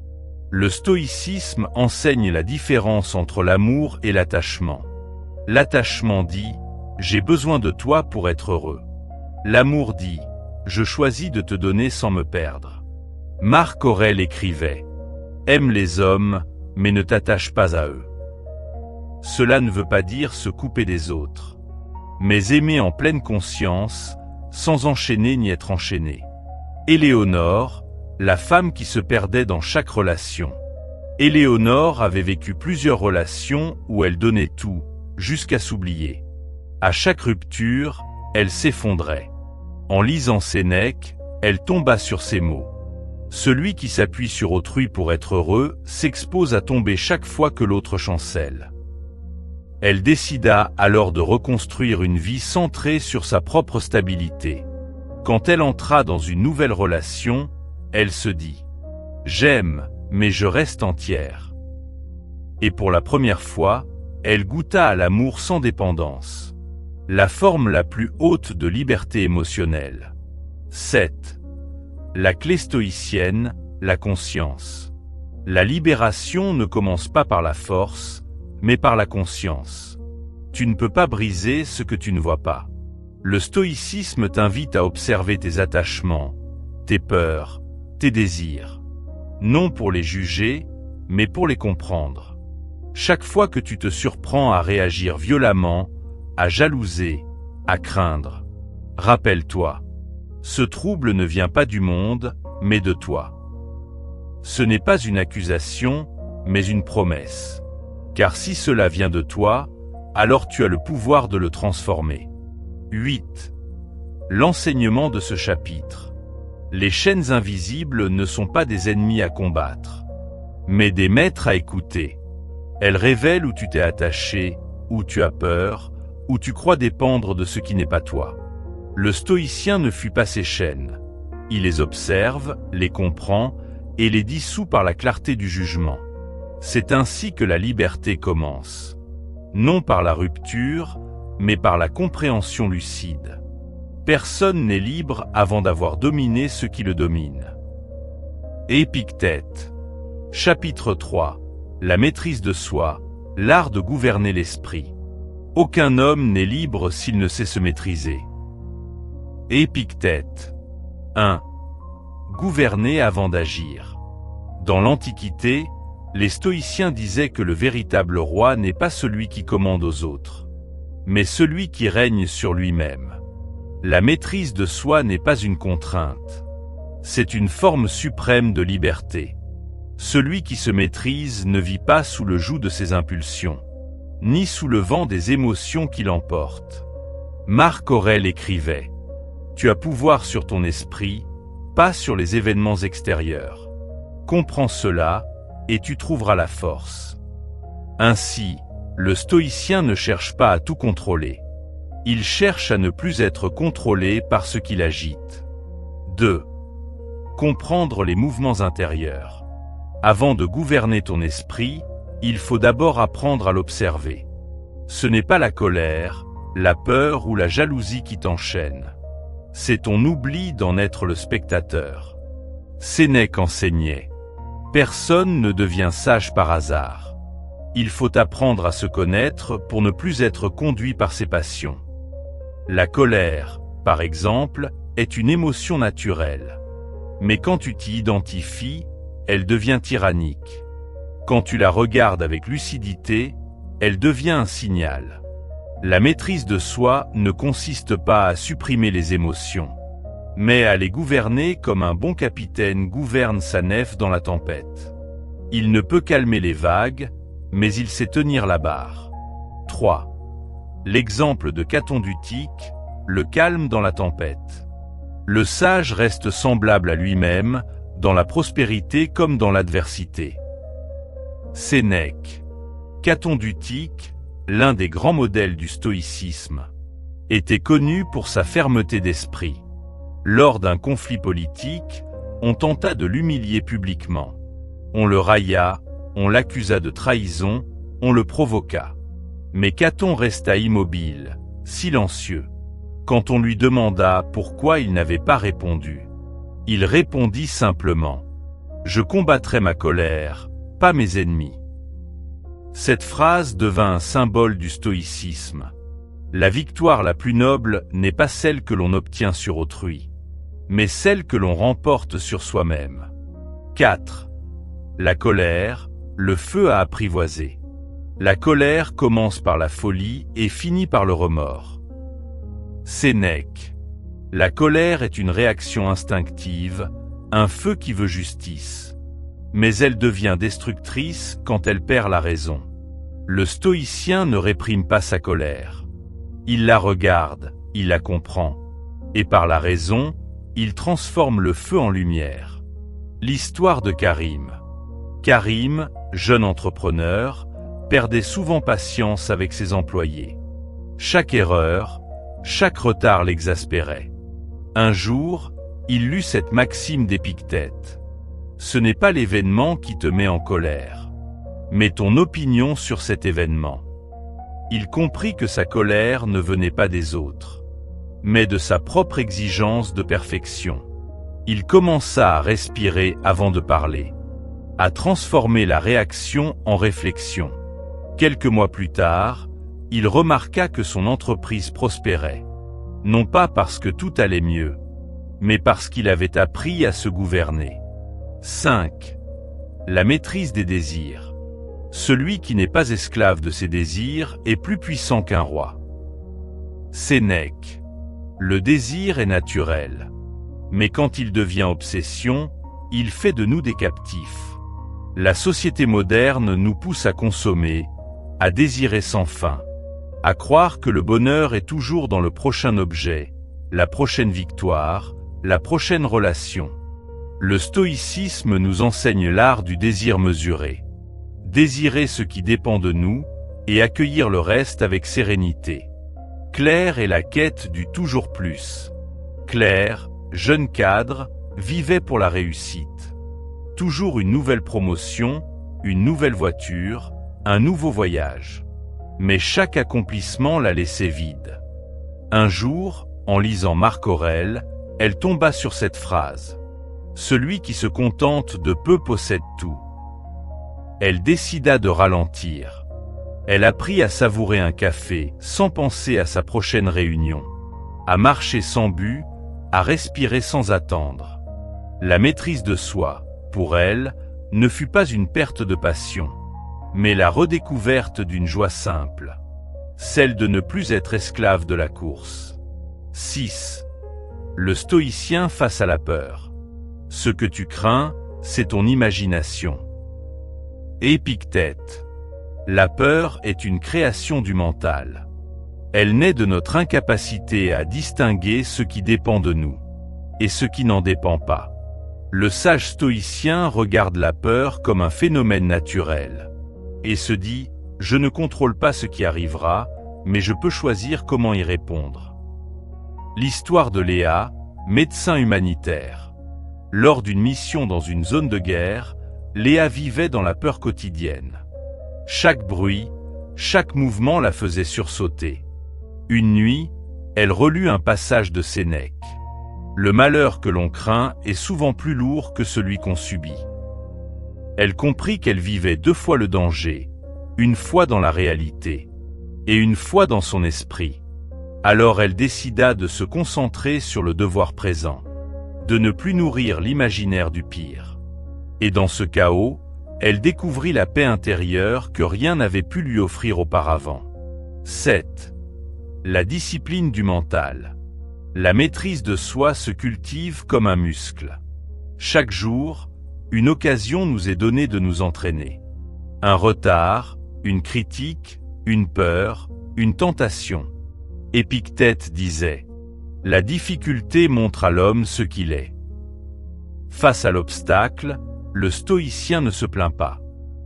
Le stoïcisme enseigne la différence entre l'amour et l'attachement. L'attachement dit « J'ai besoin de toi pour être heureux ». L'amour dit « Je choisis de te donner sans me perdre ». Marc Aurèle écrivait « Aime les hommes, mais ne t'attache pas à eux ». Cela ne veut pas dire se couper des autres, mais aimer en pleine conscience, sans enchaîner ni être enchaîné. Éléonore, la femme qui se perdait dans chaque relation. Éléonore avait vécu plusieurs relations où elle donnait tout, jusqu'à s'oublier. À chaque rupture, elle s'effondrait. En lisant Sénèque, elle tomba sur ces mots. Celui qui s'appuie sur autrui pour être heureux s'expose à tomber chaque fois que l'autre chancelle. Elle décida alors de reconstruire une vie centrée sur sa propre stabilité. Quand elle entra dans une nouvelle relation, elle se dit « J'aime, mais je reste entière ». Et pour la première fois, elle goûta à l'amour sans dépendance. La forme la plus haute de liberté émotionnelle. 7. La clé stoïcienne, la conscience. La libération ne commence pas par la force, mais par la conscience. Tu ne peux pas briser ce que tu ne vois pas. Le stoïcisme t'invite à observer tes attachements, tes peurs, tes désirs. Non pour les juger, mais pour les comprendre. Chaque fois que tu te surprends à réagir violemment, à jalouser, à craindre, rappelle-toi, ce trouble ne vient pas du monde, mais de toi. Ce n'est pas une accusation, mais une promesse. Car si cela vient de toi, alors tu as le pouvoir de le transformer. 8. L'enseignement de ce chapitre. Les chaînes invisibles ne sont pas des ennemis à combattre, mais des maîtres à écouter. Elles révèlent où tu t'es attaché, où tu as peur, où tu crois dépendre de ce qui n'est pas toi. Le stoïcien ne fuit pas ces chaînes. Il les observe, les comprend et les dissout par la clarté du jugement. C'est ainsi que la liberté commence. Non par la rupture, mais par la compréhension lucide. Personne n'est libre avant d'avoir dominé ce qui le domine. Épictète. Chapitre 3. La maîtrise de soi, l'art de gouverner l'esprit. Aucun homme n'est libre s'il ne sait se maîtriser. Épictète. 1. Gouverner avant d'agir. Dans l'Antiquité, les stoïciens disaient que le véritable roi n'est pas celui qui commande aux autres, mais celui qui règne sur lui-même. La maîtrise de soi n'est pas une contrainte. C'est une forme suprême de liberté. Celui qui se maîtrise ne vit pas sous le joug de ses impulsions, ni sous le vent des émotions qui l'emportent. Marc Aurèle écrivait « Tu as pouvoir sur ton esprit, pas sur les événements extérieurs. Comprends cela, et tu trouveras la force. » Ainsi, le stoïcien ne cherche pas à tout contrôler. Il cherche à ne plus être contrôlé par ce qui l'agite. 2. Comprendre les mouvements intérieurs. Avant de gouverner ton esprit, il faut d'abord apprendre à l'observer. Ce n'est pas la colère, la peur ou la jalousie qui t'enchaînent. C'est ton oubli d'en être le spectateur. Sénèque enseignait « Personne ne devient sage par hasard. Il faut apprendre à se connaître pour ne plus être conduit par ses passions. » La colère, par exemple, est une émotion naturelle. Mais quand tu t'y identifies, elle devient tyrannique. Quand tu la regardes avec lucidité, elle devient un signal. La maîtrise de soi ne consiste pas à supprimer les émotions, mais à les gouverner comme un bon capitaine gouverne sa nef dans la tempête. Il ne peut calmer les vagues, mais il sait tenir la barre. 3. L'exemple de Caton d'Utique, le calme dans la tempête. Le sage reste semblable à lui-même, dans la prospérité comme dans l'adversité. Sénèque. Caton d'Utique, l'un des grands modèles du stoïcisme, était connu pour sa fermeté d'esprit. Lors d'un conflit politique, on tenta de l'humilier publiquement. On le railla, on l'accusa de trahison, on le provoqua. Mais Caton resta immobile, silencieux. Quand on lui demanda pourquoi il n'avait pas répondu, il répondit simplement « Je combattrai ma colère, pas mes ennemis ». Cette phrase devint un symbole du stoïcisme. La victoire la plus noble n'est pas celle que l'on obtient sur autrui, mais celle que l'on remporte sur soi-même. 4. La colère, le feu à apprivoiser. La colère commence par la folie et finit par le remords. Sénèque. La colère est une réaction instinctive, un feu qui veut justice. Mais elle devient destructrice quand elle perd la raison. Le stoïcien ne réprime pas sa colère. Il la regarde, il la comprend. Et par la raison, il transforme le feu en lumière. L'histoire de Karim. Karim, jeune entrepreneur, perdait souvent patience avec ses employés. Chaque erreur, chaque retard l'exaspérait. Un jour, il lut cette maxime d'Épictète. Ce n'est pas l'événement qui te met en colère, mais ton opinion sur cet événement. Il comprit que sa colère ne venait pas des autres, mais de sa propre exigence de perfection. Il commença à respirer avant de parler, à transformer la réaction en réflexion. Quelques mois plus tard, il remarqua que son entreprise prospérait, non pas parce que tout allait mieux, mais parce qu'il avait appris à se gouverner. 5. La maîtrise des désirs. Celui qui n'est pas esclave de ses désirs est plus puissant qu'un roi. Sénèque. Le désir est naturel, mais quand il devient obsession, il fait de nous des captifs. La société moderne nous pousse à consommer, à désirer sans fin, à croire que le bonheur est toujours dans le prochain objet, la prochaine victoire, la prochaine relation. Le stoïcisme nous enseigne l'art du désir mesuré. Désirer ce qui dépend de nous et accueillir le reste avec sérénité. Claire est la quête du toujours plus. Claire, jeune cadre, vivait pour la réussite. Toujours une nouvelle promotion, une nouvelle voiture, un nouveau voyage. Mais chaque accomplissement la laissait vide. Un jour, en lisant Marc Aurèle, elle tomba sur cette phrase. Celui qui se contente de peu possède tout. Elle décida de ralentir. Elle apprit à savourer un café sans penser à sa prochaine réunion, à marcher sans but, à respirer sans attendre. La maîtrise de soi, pour elle, ne fut pas une perte de passion, mais la redécouverte d'une joie simple, celle de ne plus être esclave de la course. 6. Le stoïcien face à la peur. Ce que tu crains, c'est ton imagination. Épictète. La peur est une création du mental. Elle naît de notre incapacité à distinguer ce qui dépend de nous et ce qui n'en dépend pas. Le sage stoïcien regarde la peur comme un phénomène naturel et se dit « Je ne contrôle pas ce qui arrivera, mais je peux choisir comment y répondre ». L'histoire de Léa, médecin humanitaire. Lors d'une mission dans une zone de guerre, Léa vivait dans la peur quotidienne. Chaque bruit, chaque mouvement la faisait sursauter. Une nuit, elle relut un passage de Sénèque. Le malheur que l'on craint est souvent plus lourd que celui qu'on subit. Elle comprit qu'elle vivait 2 fois le danger, une fois dans la réalité, et une fois dans son esprit. Alors elle décida de se concentrer sur le devoir présent, de ne plus nourrir l'imaginaire du pire. Et dans ce chaos, elle découvrit la paix intérieure que rien n'avait pu lui offrir auparavant. 7. La discipline du mental. La maîtrise de soi se cultive comme un muscle. Chaque jour, une occasion nous est donnée de nous entraîner. Un retard, une critique, une peur, une tentation. Épictète disait « La difficulté montre à l'homme ce qu'il est ». Face à l'obstacle, le stoïcien ne se plaint pas.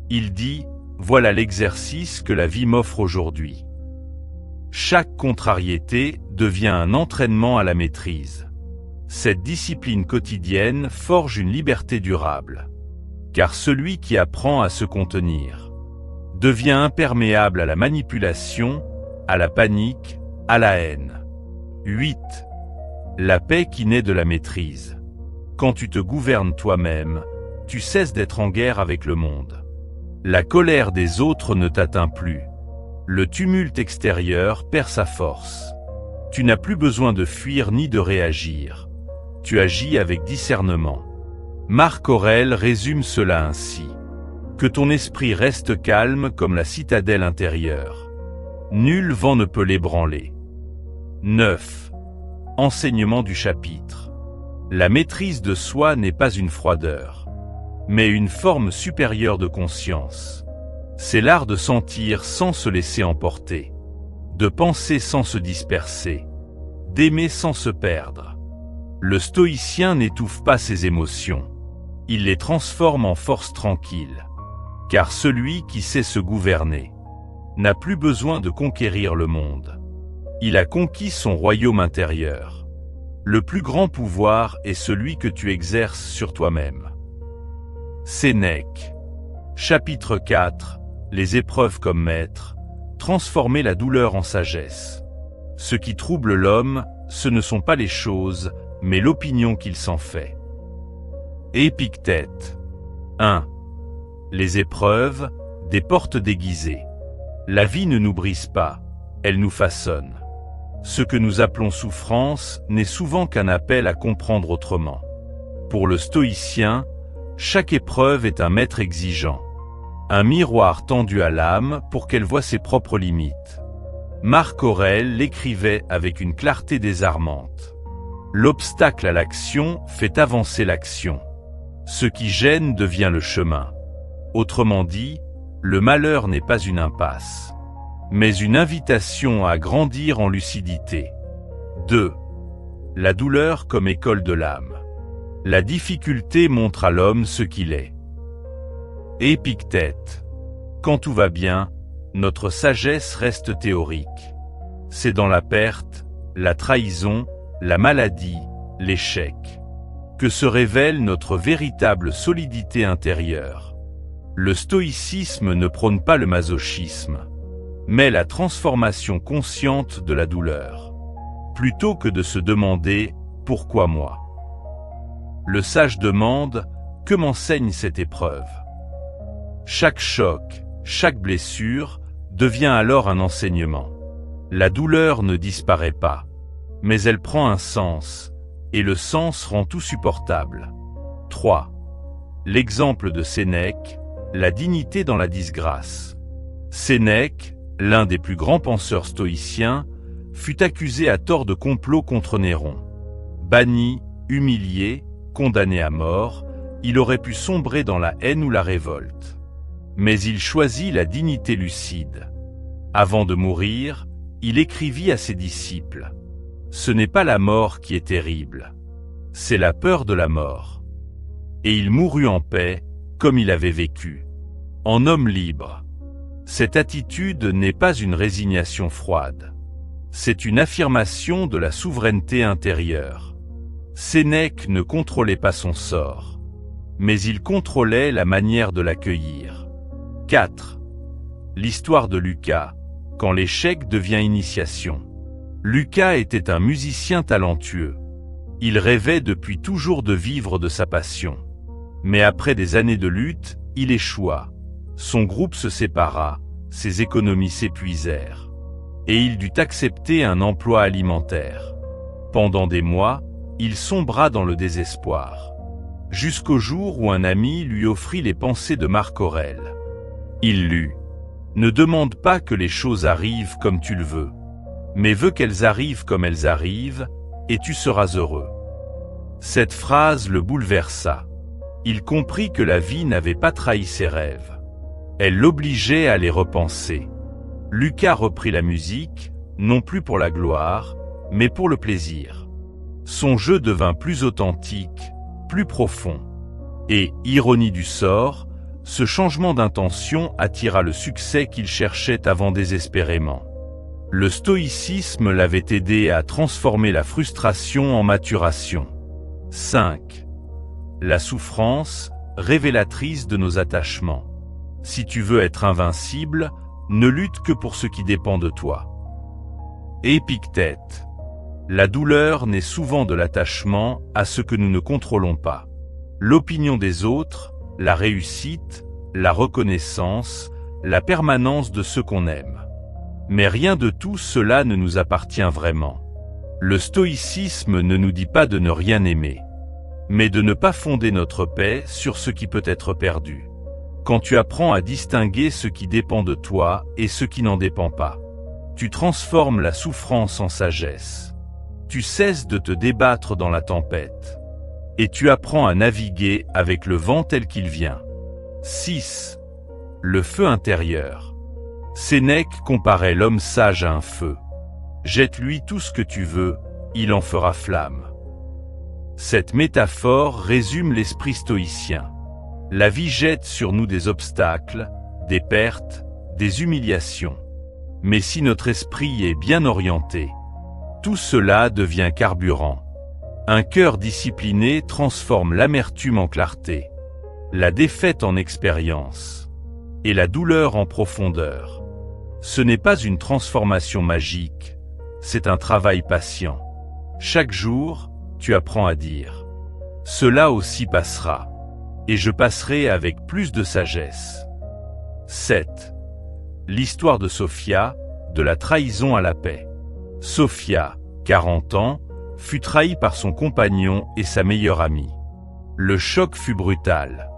Il dit « Voilà l'exercice que la vie m'offre aujourd'hui ». Chaque contrariété devient un entraînement à la maîtrise. Cette discipline quotidienne forge une liberté durable. Car celui qui apprend à se contenir devient imperméable à la manipulation, à la panique, à la haine. 8. La paix qui naît de la maîtrise. Quand tu te gouvernes toi-même, tu cesses d'être en guerre avec le monde. La colère des autres ne t'atteint plus. Le tumulte extérieur perd sa force. Tu n'as plus besoin de fuir ni de réagir. Tu agis avec discernement. Marc Aurèle résume cela ainsi. Que ton esprit reste calme comme la citadelle intérieure. Nul vent ne peut l'ébranler. 9. Enseignement du chapitre. La maîtrise de soi n'est pas une froideur, mais une forme supérieure de conscience. C'est l'art de sentir sans se laisser emporter, de penser sans se disperser, d'aimer sans se perdre. Le stoïcien n'étouffe pas ses émotions, il les transforme en force tranquille. Car celui qui sait se gouverner n'a plus besoin de conquérir le monde. Il a conquis son royaume intérieur. Le plus grand pouvoir est celui que tu exerces sur toi-même. Sénèque. Chapitre 4. Les épreuves comme maître. Transformer la douleur en sagesse. Ce qui trouble l'homme, ce ne sont pas les choses, mais l'opinion qu'il s'en fait. Épictète. 1. Les épreuves, des portes déguisées. La vie ne nous brise pas, elle nous façonne. Ce que nous appelons souffrance n'est souvent qu'un appel à comprendre autrement. Pour le stoïcien, chaque épreuve est un maître exigeant. Un miroir tendu à l'âme pour qu'elle voie ses propres limites. Marc Aurèle l'écrivait avec une clarté désarmante. L'obstacle à l'action fait avancer l'action. Ce qui gêne devient le chemin. Autrement dit, le malheur n'est pas une impasse, mais une invitation à grandir en lucidité. 2. La douleur comme école de l'âme. La difficulté montre à l'homme ce qu'il est. Épictète. Quand tout va bien, notre sagesse reste théorique. C'est dans la perte, la trahison, la maladie, l'échec, que se révèle notre véritable solidité intérieure. Le stoïcisme ne prône pas le masochisme, mais la transformation consciente de la douleur. Plutôt que de se demander « Pourquoi moi ?». Le sage demande « Que m'enseigne cette épreuve ?» Chaque choc, chaque blessure devient alors un enseignement. La douleur ne disparaît pas, mais elle prend un sens, et le sens rend tout supportable. 3. L'exemple de Sénèque, la dignité dans la disgrâce. Sénèque, l'un des plus grands penseurs stoïciens, fut accusé à tort de complot contre Néron. Banni, humilié, condamné à mort, il aurait pu sombrer dans la haine ou la révolte. Mais il choisit la dignité lucide. Avant de mourir, il écrivit à ses disciples « Ce n'est pas la mort qui est terrible, c'est la peur de la mort. » Et il mourut en paix, comme il avait vécu, en homme libre. Cette attitude n'est pas une résignation froide. C'est une affirmation de la souveraineté intérieure. Sénèque ne contrôlait pas son sort, mais il contrôlait la manière de l'accueillir. 4. L'histoire de Lucas, quand l'échec devient initiation. Lucas était un musicien talentueux. Il rêvait depuis toujours de vivre de sa passion. Mais après des années de lutte, il échoua. Son groupe se sépara, ses économies s'épuisèrent. Et il dut accepter un emploi alimentaire. Pendant des mois, il sombra dans le désespoir. Jusqu'au jour où un ami lui offrit les pensées de Marc Aurèle. Il lut « Ne demande pas que les choses arrivent comme tu le veux, mais veux qu'elles arrivent comme elles arrivent, et tu seras heureux. Cette phrase le bouleversa. Il comprit que la vie n'avait pas trahi ses rêves. Elle l'obligeait à les repenser. Lucas reprit la musique, non plus pour la gloire, mais pour le plaisir. Son jeu devint plus authentique, plus profond. Et, ironie du sort, ce changement d'intention attira le succès qu'il cherchait avant désespérément. Le stoïcisme l'avait aidé à transformer la frustration en maturation. 5. La souffrance, révélatrice de nos attachements. Si tu veux être invincible, ne lutte que pour ce qui dépend de toi. Épictète. La douleur naît souvent de l'attachement à ce que nous ne contrôlons pas. L'opinion des autres, la réussite, la reconnaissance, la permanence de ceux qu'on aime. Mais rien de tout cela ne nous appartient vraiment. Le stoïcisme ne nous dit pas de ne rien aimer, mais de ne pas fonder notre paix sur ce qui peut être perdu. Quand tu apprends à distinguer ce qui dépend de toi et ce qui n'en dépend pas, tu transformes la souffrance en sagesse. Tu cesses de te débattre dans la tempête. Et tu apprends à naviguer avec le vent tel qu'il vient. 6. Le feu intérieur. Sénèque comparait l'homme sage à un feu. Jette-lui tout ce que tu veux, il en fera flamme. Cette métaphore résume l'esprit stoïcien. La vie jette sur nous des obstacles, des pertes, des humiliations. Mais si notre esprit est bien orienté, tout cela devient carburant. Un cœur discipliné transforme l'amertume en clarté, la défaite en expérience, et la douleur en profondeur. Ce n'est pas une transformation magique, c'est un travail patient. Chaque jour, tu apprends à dire « Cela aussi passera », et je passerai avec plus de sagesse. 7. L'histoire de Sophia, de la trahison à la paix. Sophia, 40 ans, fut trahie par son compagnon et sa meilleure amie. Le choc fut brutal.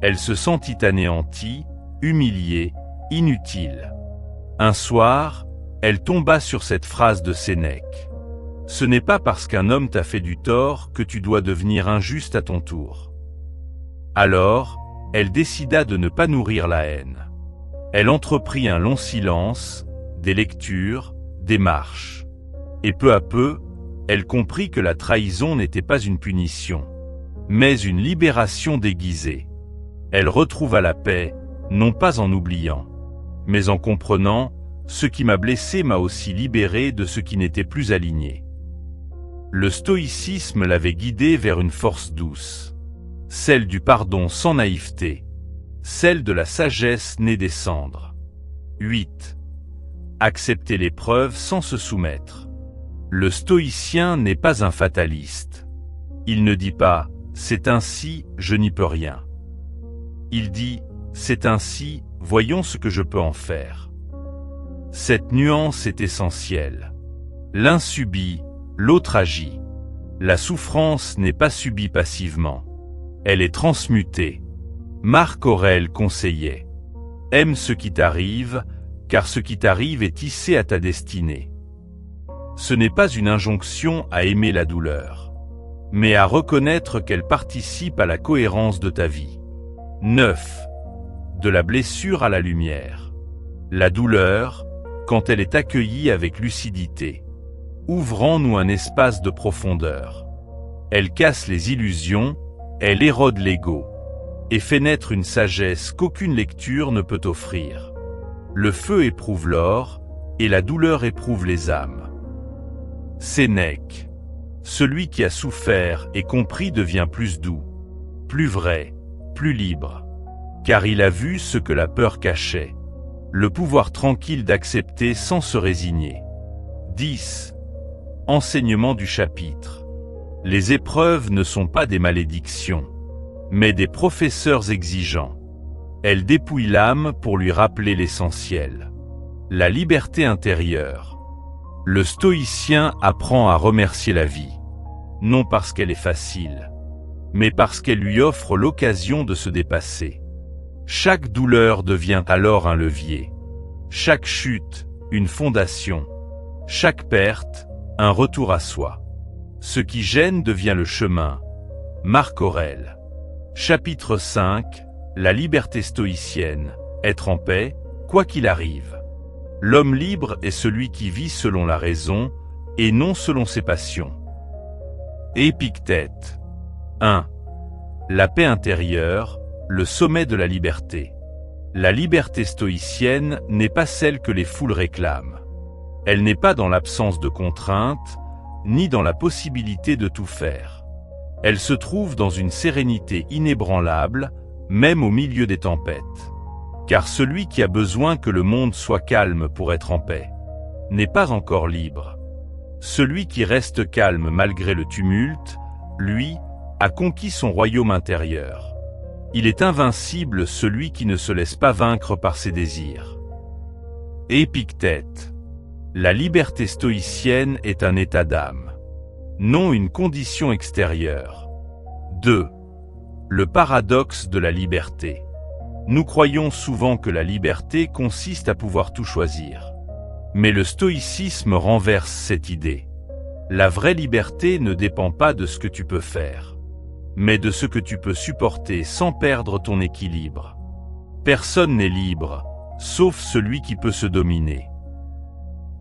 Elle se sentit anéantie, humiliée, inutile. Un soir, elle tomba sur cette phrase de Sénèque. « Ce n'est pas parce qu'un homme t'a fait du tort que tu dois devenir injuste à ton tour. » Alors, elle décida de ne pas nourrir la haine. Elle entreprit un long silence, des lectures, des marches. Et peu à peu, elle comprit que la trahison n'était pas une punition, mais une libération déguisée. Elle retrouva la paix, non pas en oubliant, mais en comprenant « ce qui m'a blessé m'a aussi libéré de ce qui n'était plus aligné ». Le stoïcisme l'avait guidée vers une force douce, celle du pardon sans naïveté, celle de la sagesse née des cendres. 8. Accepter l'épreuve sans se soumettre. Le stoïcien n'est pas un fataliste. Il ne dit pas « c'est ainsi, je n'y peux rien ». Il dit « c'est ainsi, voyons ce que je peux en faire ». Cette nuance est essentielle. L'un subit, l'autre agit. La souffrance n'est pas subie passivement. Elle est transmutée. Marc Aurèle conseillait « Aime ce qui t'arrive, car ce qui t'arrive est tissé à ta destinée ». Ce n'est pas une injonction à aimer la douleur, mais à reconnaître qu'elle participe à la cohérence de ta vie. 9. De la blessure à la lumière. La douleur, quand elle est accueillie avec lucidité, ouvre en nous un espace de profondeur. Elle casse les illusions, elle érode l'ego, et fait naître une sagesse qu'aucune lecture ne peut offrir. Le feu éprouve l'or, et la douleur éprouve les âmes. Sénèque. Celui qui a souffert et compris devient plus doux, plus vrai, plus libre, car il a vu ce que la peur cachait, le pouvoir tranquille d'accepter sans se résigner. 10. Enseignement du chapitre. Les épreuves ne sont pas des malédictions, mais des professeurs exigeants. Elles dépouillent l'âme pour lui rappeler l'essentiel. La liberté intérieure. Le stoïcien apprend à remercier la vie, non parce qu'elle est facile, mais parce qu'elle lui offre l'occasion de se dépasser. Chaque douleur devient alors un levier, chaque chute, une fondation, chaque perte, un retour à soi. Ce qui gêne devient le chemin. Marc Aurèle. Chapitre 5. La liberté stoïcienne. Être en paix, quoi qu'il arrive. L'homme libre est celui qui vit selon la raison, et non selon ses passions. Épictète. 1. La paix intérieure, le sommet de la liberté. La liberté stoïcienne n'est pas celle que les foules réclament. Elle n'est pas dans l'absence de contraintes, ni dans la possibilité de tout faire. Elle se trouve dans une sérénité inébranlable, même au milieu des tempêtes. Car celui qui a besoin que le monde soit calme pour être en paix, n'est pas encore libre. Celui qui reste calme malgré le tumulte, lui, a conquis son royaume intérieur. Il est invincible celui qui ne se laisse pas vaincre par ses désirs. Épictète. La liberté stoïcienne est un état d'âme, non une condition extérieure. 2. Le paradoxe de la liberté. Nous croyons souvent que la liberté consiste à pouvoir tout choisir. Mais le stoïcisme renverse cette idée. La vraie liberté ne dépend pas de ce que tu peux faire, mais de ce que tu peux supporter sans perdre ton équilibre. Personne n'est libre, sauf celui qui peut se dominer.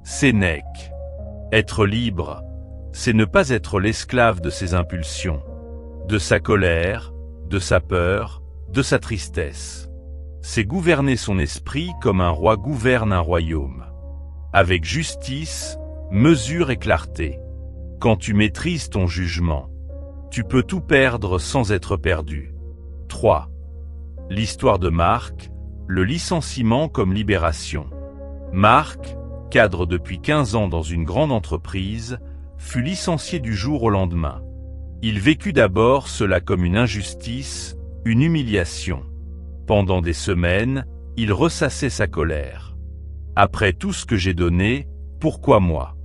Sénèque. Être libre, c'est ne pas être l'esclave de ses impulsions, de sa colère, de sa peur, de sa tristesse. C'est gouverner son esprit comme un roi gouverne un royaume. Avec justice, mesure et clarté. Quand tu maîtrises ton jugement, tu peux tout perdre sans être perdu. 3. L'histoire de Marc, le licenciement comme libération. Marc, cadre depuis 15 ans dans une grande entreprise, fut licencié du jour au lendemain. Il vécut d'abord cela comme une injustice, une humiliation. Pendant des semaines, il ressassait sa colère. Après tout ce que j'ai donné, pourquoi moi?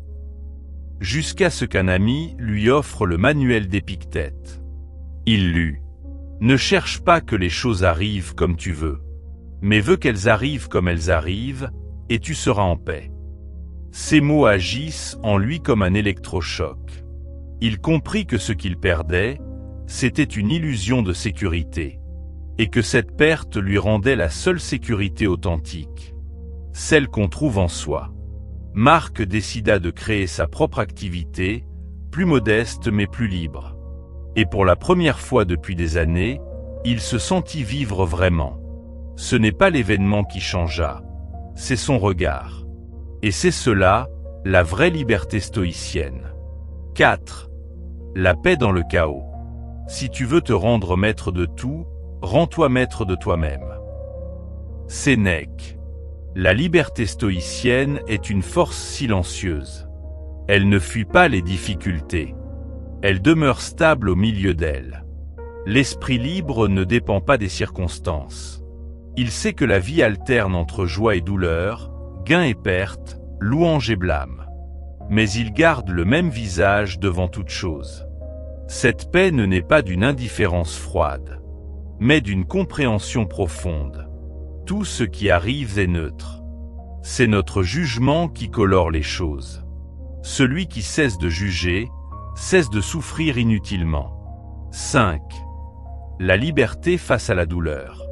Jusqu'à ce qu'un ami lui offre le manuel d'Épictète. Il lut. Ne cherche pas que les choses arrivent comme tu veux, mais veux qu'elles arrivent comme elles arrivent, et tu seras en paix. Ces mots agissent en lui comme un électrochoc. Il comprit que ce qu'il perdait, c'était une illusion de sécurité, et que cette perte lui rendait la seule sécurité authentique, celle qu'on trouve en soi. Marc décida de créer sa propre activité, plus modeste mais plus libre. Et pour la première fois depuis des années, il se sentit vivre vraiment. Ce n'est pas l'événement qui changea, c'est son regard. Et c'est cela, la vraie liberté stoïcienne. 4. La paix dans le chaos. Si tu veux te rendre maître de tout, rends-toi maître de toi-même. Sénèque. La liberté stoïcienne est une force silencieuse. Elle ne fuit pas les difficultés. Elle demeure stable au milieu d'elles. L'esprit libre ne dépend pas des circonstances. Il sait que la vie alterne entre joie et douleur, gain et perte, louange et blâme. Mais il garde le même visage devant toute chose. Cette paix ne naît pas d'une indifférence froide, mais d'une compréhension profonde. Tout ce qui arrive est neutre. C'est notre jugement qui colore les choses. Celui qui cesse de juger, cesse de souffrir inutilement. 5. La liberté face à la douleur.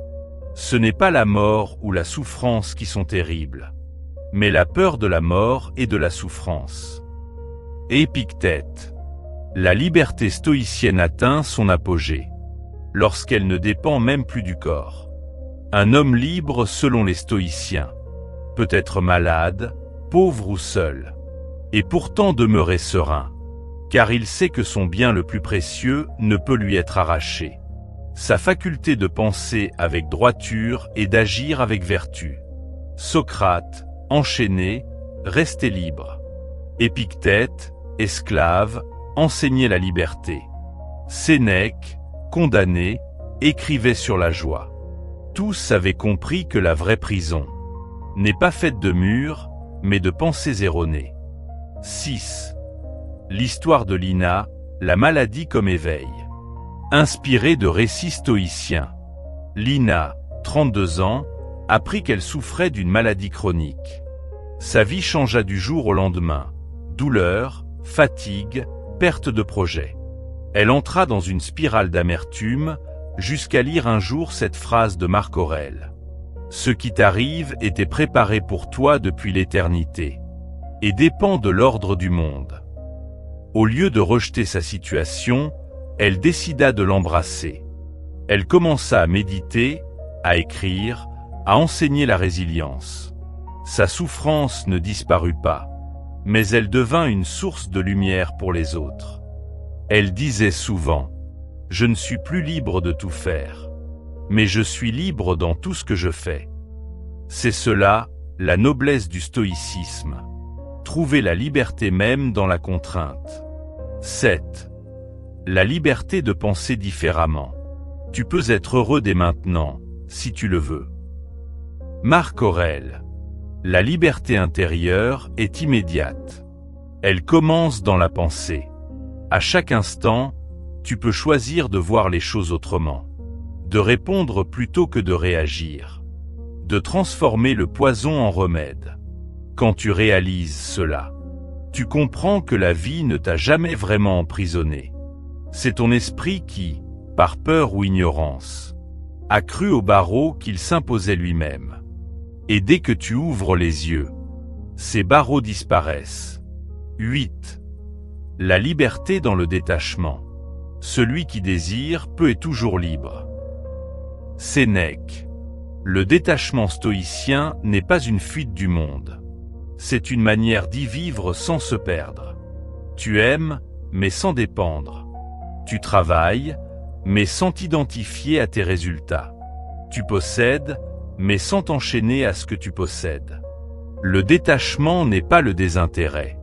Ce n'est pas la mort ou la souffrance qui sont terribles, mais la peur de la mort et de la souffrance. Épictète. La liberté stoïcienne atteint son apogée, lorsqu'elle ne dépend même plus du corps. Un homme libre selon les stoïciens peut être malade, pauvre ou seul, et pourtant demeurer serein, car il sait que son bien le plus précieux ne peut lui être arraché. Sa faculté de penser avec droiture et d'agir avec vertu. Socrate, enchaîné, restait libre. Épictète, esclave, enseignait la liberté. Sénèque, condamné, écrivait sur la joie. Tous avaient compris que la vraie prison n'est pas faite de murs, mais de pensées erronées. 6. L'histoire de Lina, la maladie comme éveil. Inspirée de récits stoïciens. Lina, 32 ans, apprit qu'elle souffrait d'une maladie chronique. Sa vie changea du jour au lendemain. Douleur, fatigue, perte de projet. Elle entra dans une spirale d'amertume, jusqu'à lire un jour cette phrase de Marc Aurèle. « Ce qui t'arrive était préparé pour toi depuis l'éternité, et dépend de l'ordre du monde. » Au lieu de rejeter sa situation, elle décida de l'embrasser. Elle commença à méditer, à écrire, à enseigner la résilience. Sa souffrance ne disparut pas, mais elle devint une source de lumière pour les autres. Elle disait souvent « Je ne suis plus libre de tout faire, mais je suis libre dans tout ce que je fais. » C'est cela, la noblesse du stoïcisme. Trouver la liberté même dans la contrainte. 7. La liberté de penser différemment. Tu peux être heureux dès maintenant, si tu le veux. Marc Aurèle. La liberté intérieure est immédiate. Elle commence dans la pensée. À chaque instant, tu peux choisir de voir les choses autrement, de répondre plutôt que de réagir, de transformer le poison en remède. Quand tu réalises cela, tu comprends que la vie ne t'a jamais vraiment emprisonné. C'est ton esprit qui, par peur ou ignorance, a cru au barreau qu'il s'imposait lui-même. Et dès que tu ouvres les yeux, ces barreaux disparaissent. 8. La liberté dans le détachement. Celui qui désire peut et toujours libre. Sénèque. Le détachement stoïcien n'est pas une fuite du monde. C'est une manière d'y vivre sans se perdre. Tu aimes, mais sans dépendre. Tu travailles, mais sans t'identifier à tes résultats. Tu possèdes, mais sans t'enchaîner à ce que tu possèdes. Le détachement n'est pas le désintérêt.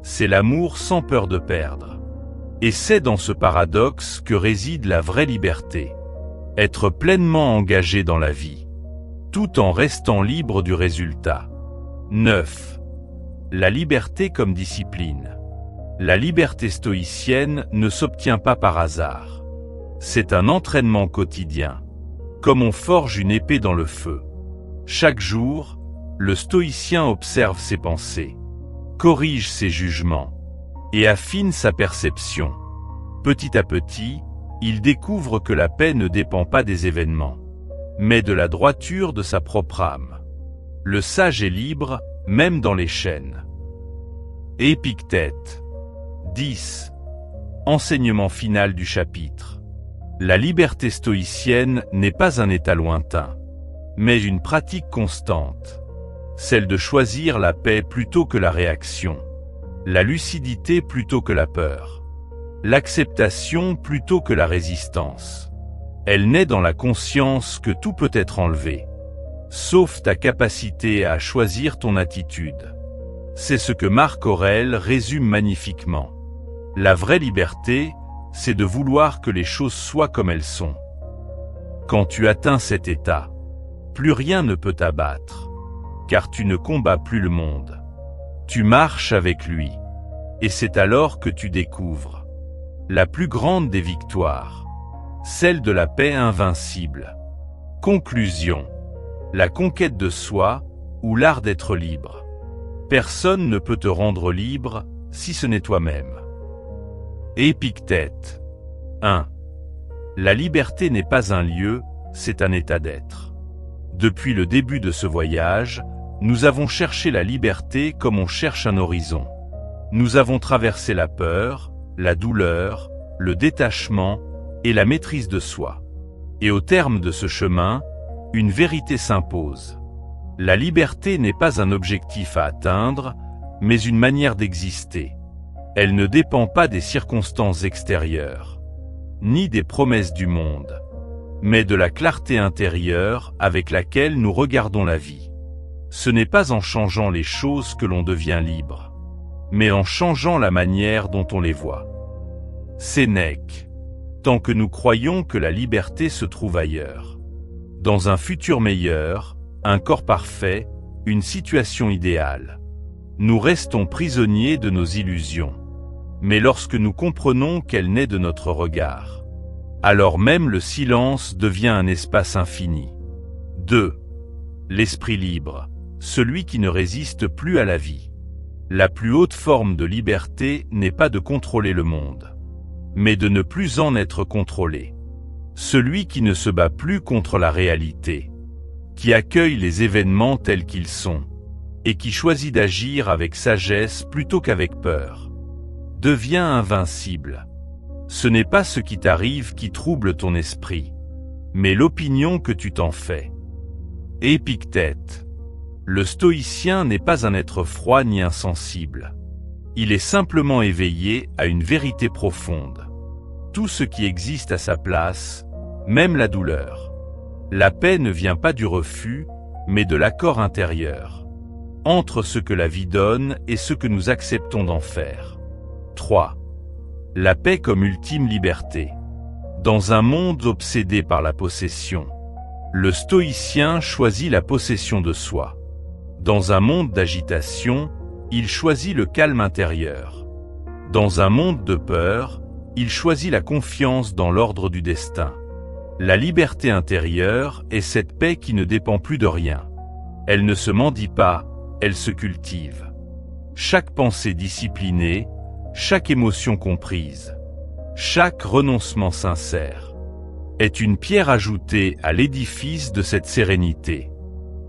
C'est l'amour sans peur de perdre. Et c'est dans ce paradoxe que réside la vraie liberté. Être pleinement engagé dans la vie, tout en restant libre du résultat. 9. La liberté comme discipline. La liberté stoïcienne ne s'obtient pas par hasard. C'est un entraînement quotidien. Comme on forge une épée dans le feu. Chaque jour, le stoïcien observe ses pensées, corrige ses jugements et affine sa perception. Petit à petit, il découvre que la paix ne dépend pas des événements, mais de la droiture de sa propre âme. Le sage est libre, même dans les chaînes. Épictète. 10. Enseignement final du chapitre. La liberté stoïcienne n'est pas un état lointain, mais une pratique constante. Celle de choisir la paix plutôt que la réaction, la lucidité plutôt que la peur, l'acceptation plutôt que la résistance. Elle naît dans la conscience que tout peut être enlevé, sauf ta capacité à choisir ton attitude. C'est ce que Marc Aurèle résume magnifiquement. La vraie liberté, c'est de vouloir que les choses soient comme elles sont. Quand tu atteins cet état, plus rien ne peut t'abattre, car tu ne combats plus le monde. Tu marches avec lui, et c'est alors que tu découvres la plus grande des victoires, celle de la paix invincible. Conclusion. La conquête de soi, ou l'art d'être libre. Personne ne peut te rendre libre, si ce n'est toi-même. Épictète. 1. La liberté n'est pas un lieu, c'est un état d'être. Depuis le début de ce voyage, nous avons cherché la liberté comme on cherche un horizon. Nous avons traversé la peur, la douleur, le détachement et la maîtrise de soi. Et au terme de ce chemin, une vérité s'impose. La liberté n'est pas un objectif à atteindre, mais une manière d'exister. Elle ne dépend pas des circonstances extérieures, ni des promesses du monde, mais de la clarté intérieure avec laquelle nous regardons la vie. Ce n'est pas en changeant les choses que l'on devient libre, mais en changeant la manière dont on les voit. Sénèque. Tant que nous croyons que la liberté se trouve ailleurs, dans un futur meilleur, un corps parfait, une situation idéale, nous restons prisonniers de nos illusions. Mais lorsque nous comprenons qu'elle naît de notre regard, alors même le silence devient un espace infini. 2. L'esprit libre, celui qui ne résiste plus à la vie. La plus haute forme de liberté n'est pas de contrôler le monde, mais de ne plus en être contrôlé. Celui qui ne se bat plus contre la réalité, qui accueille les événements tels qu'ils sont, et qui choisit d'agir avec sagesse plutôt qu'avec peur, devient invincible. Ce n'est pas ce qui t'arrive qui trouble ton esprit, mais l'opinion que tu t'en fais. Épictète. Le stoïcien n'est pas un être froid ni insensible. Il est simplement éveillé à une vérité profonde. Tout ce qui existe à sa place, même la douleur. La paix ne vient pas du refus, mais de l'accord intérieur, entre ce que la vie donne et ce que nous acceptons d'en faire. 3. La paix comme ultime liberté. Dans un monde obsédé par la possession, le stoïcien choisit la possession de soi. Dans un monde d'agitation, il choisit le calme intérieur. Dans un monde de peur, il choisit la confiance dans l'ordre du destin. La liberté intérieure est cette paix qui ne dépend plus de rien. Elle ne se mendie pas, elle se cultive. Chaque pensée disciplinée, chaque émotion comprise, chaque renoncement sincère, est une pierre ajoutée à l'édifice de cette sérénité.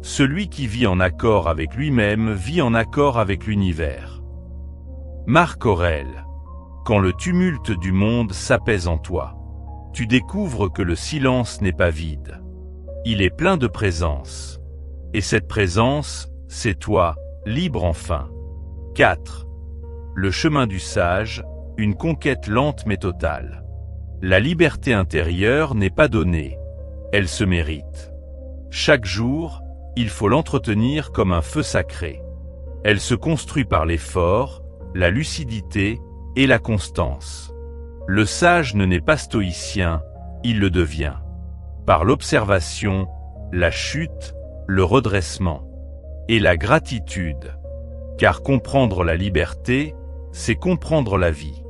Celui qui vit en accord avec lui-même vit en accord avec l'univers. Marc Aurèle. Quand le tumulte du monde s'apaise en toi, tu découvres que le silence n'est pas vide. Il est plein de présence. Et cette présence, c'est toi, libre enfin. 4. Le chemin du sage, une conquête lente mais totale. La liberté intérieure n'est pas donnée, elle se mérite. Chaque jour, il faut l'entretenir comme un feu sacré. Elle se construit par l'effort, la lucidité et la constance. Le sage ne n'est pas stoïcien, il le devient. Par l'observation, la chute, le redressement et la gratitude. Car comprendre la liberté, c'est comprendre la vie.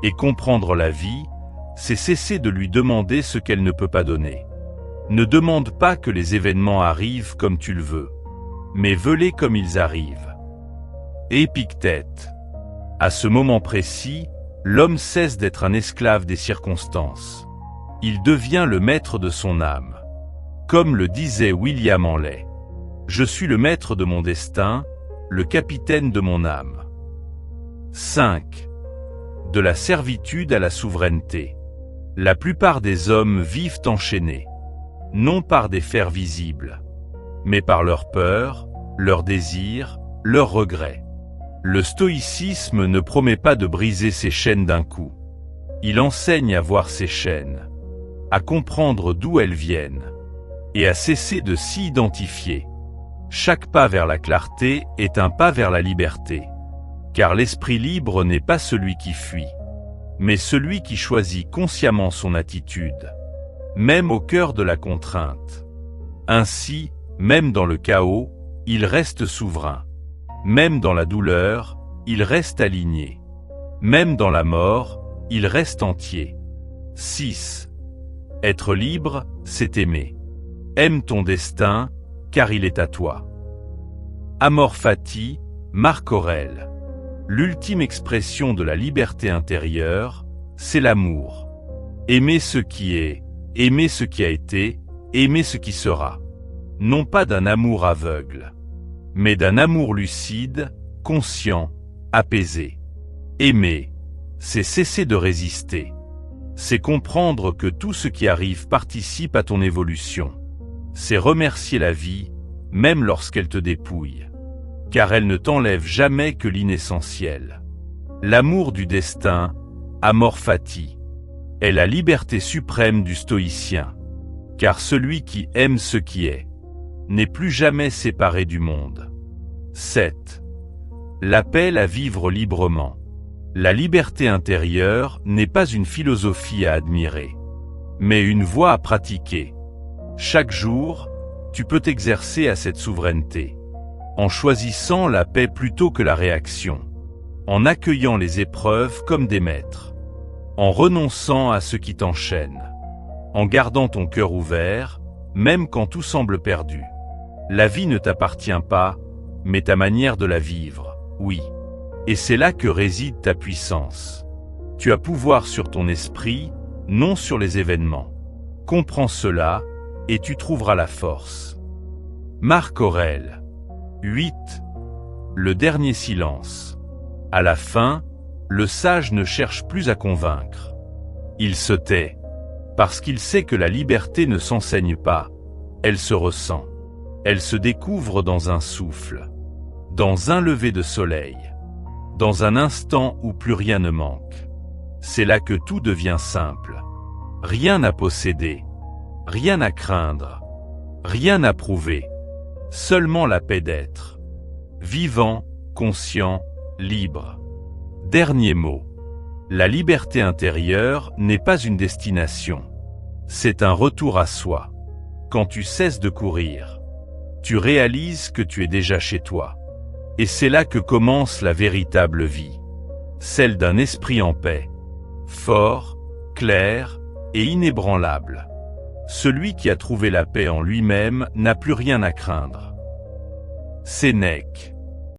Et comprendre la vie, c'est cesser de lui demander ce qu'elle ne peut pas donner. Ne demande pas que les événements arrivent comme tu le veux, mais veux-les comme ils arrivent. Épictète. À ce moment précis, l'homme cesse d'être un esclave des circonstances. Il devient le maître de son âme. Comme le disait William Henley, « Je suis le maître de mon destin, le capitaine de mon âme. » 5. De la servitude à la souveraineté. La plupart des hommes vivent enchaînés, non par des fers visibles, mais par leurs peurs, leurs désirs, leurs regrets. Le stoïcisme ne promet pas de briser ces chaînes d'un coup. Il enseigne à voir ces chaînes, à comprendre d'où elles viennent, et à cesser de s'y identifier. Chaque pas vers la clarté est un pas vers la liberté, car l'esprit libre n'est pas celui qui fuit, mais celui qui choisit consciemment son attitude, même au cœur de la contrainte. Ainsi, même dans le chaos, il reste souverain. Même dans la douleur, il reste aligné. Même dans la mort, il reste entier. 6. Être libre, c'est aimer. Aime ton destin, car il est à toi. Amor Fati, Marc Aurèle. L'ultime expression de la liberté intérieure, c'est l'amour. Aimer ce qui est, aimer ce qui a été, aimer ce qui sera. Non pas d'un amour aveugle, mais d'un amour lucide, conscient, apaisé. Aimer, c'est cesser de résister. C'est comprendre que tout ce qui arrive participe à ton évolution. C'est remercier la vie, même lorsqu'elle te dépouille, car elle ne t'enlève jamais que l'inessentiel. L'amour du destin, Amor Fati, est la liberté suprême du stoïcien, car celui qui aime ce qui est, n'est plus jamais séparé du monde. 7. L'appel à vivre librement. La liberté intérieure n'est pas une philosophie à admirer, mais une voie à pratiquer. Chaque jour, tu peux t'exercer à cette souveraineté, en choisissant la paix plutôt que la réaction, en accueillant les épreuves comme des maîtres, en renonçant à ce qui t'enchaîne, en gardant ton cœur ouvert, même quand tout semble perdu. La vie ne t'appartient pas, mais ta manière de la vivre, oui. Et c'est là que réside ta puissance. Tu as pouvoir sur ton esprit, non sur les événements. Comprends cela, et tu trouveras la force. Marc Aurèle. 8. Le dernier silence. À la fin, le sage ne cherche plus à convaincre. Il se tait, parce qu'il sait que la liberté ne s'enseigne pas, elle se ressent. Elle se découvre dans un souffle, dans un lever de soleil, dans un instant où plus rien ne manque. C'est là que tout devient simple. Rien à posséder, rien à craindre, rien à prouver, seulement la paix d'être. Vivant, conscient, libre. Dernier mot. La liberté intérieure n'est pas une destination. C'est un retour à soi. Quand tu cesses de courir, tu réalises que tu es déjà chez toi. Et c'est là que commence la véritable vie. Celle d'un esprit en paix. Fort, clair et inébranlable. Celui qui a trouvé la paix en lui-même n'a plus rien à craindre. Sénèque.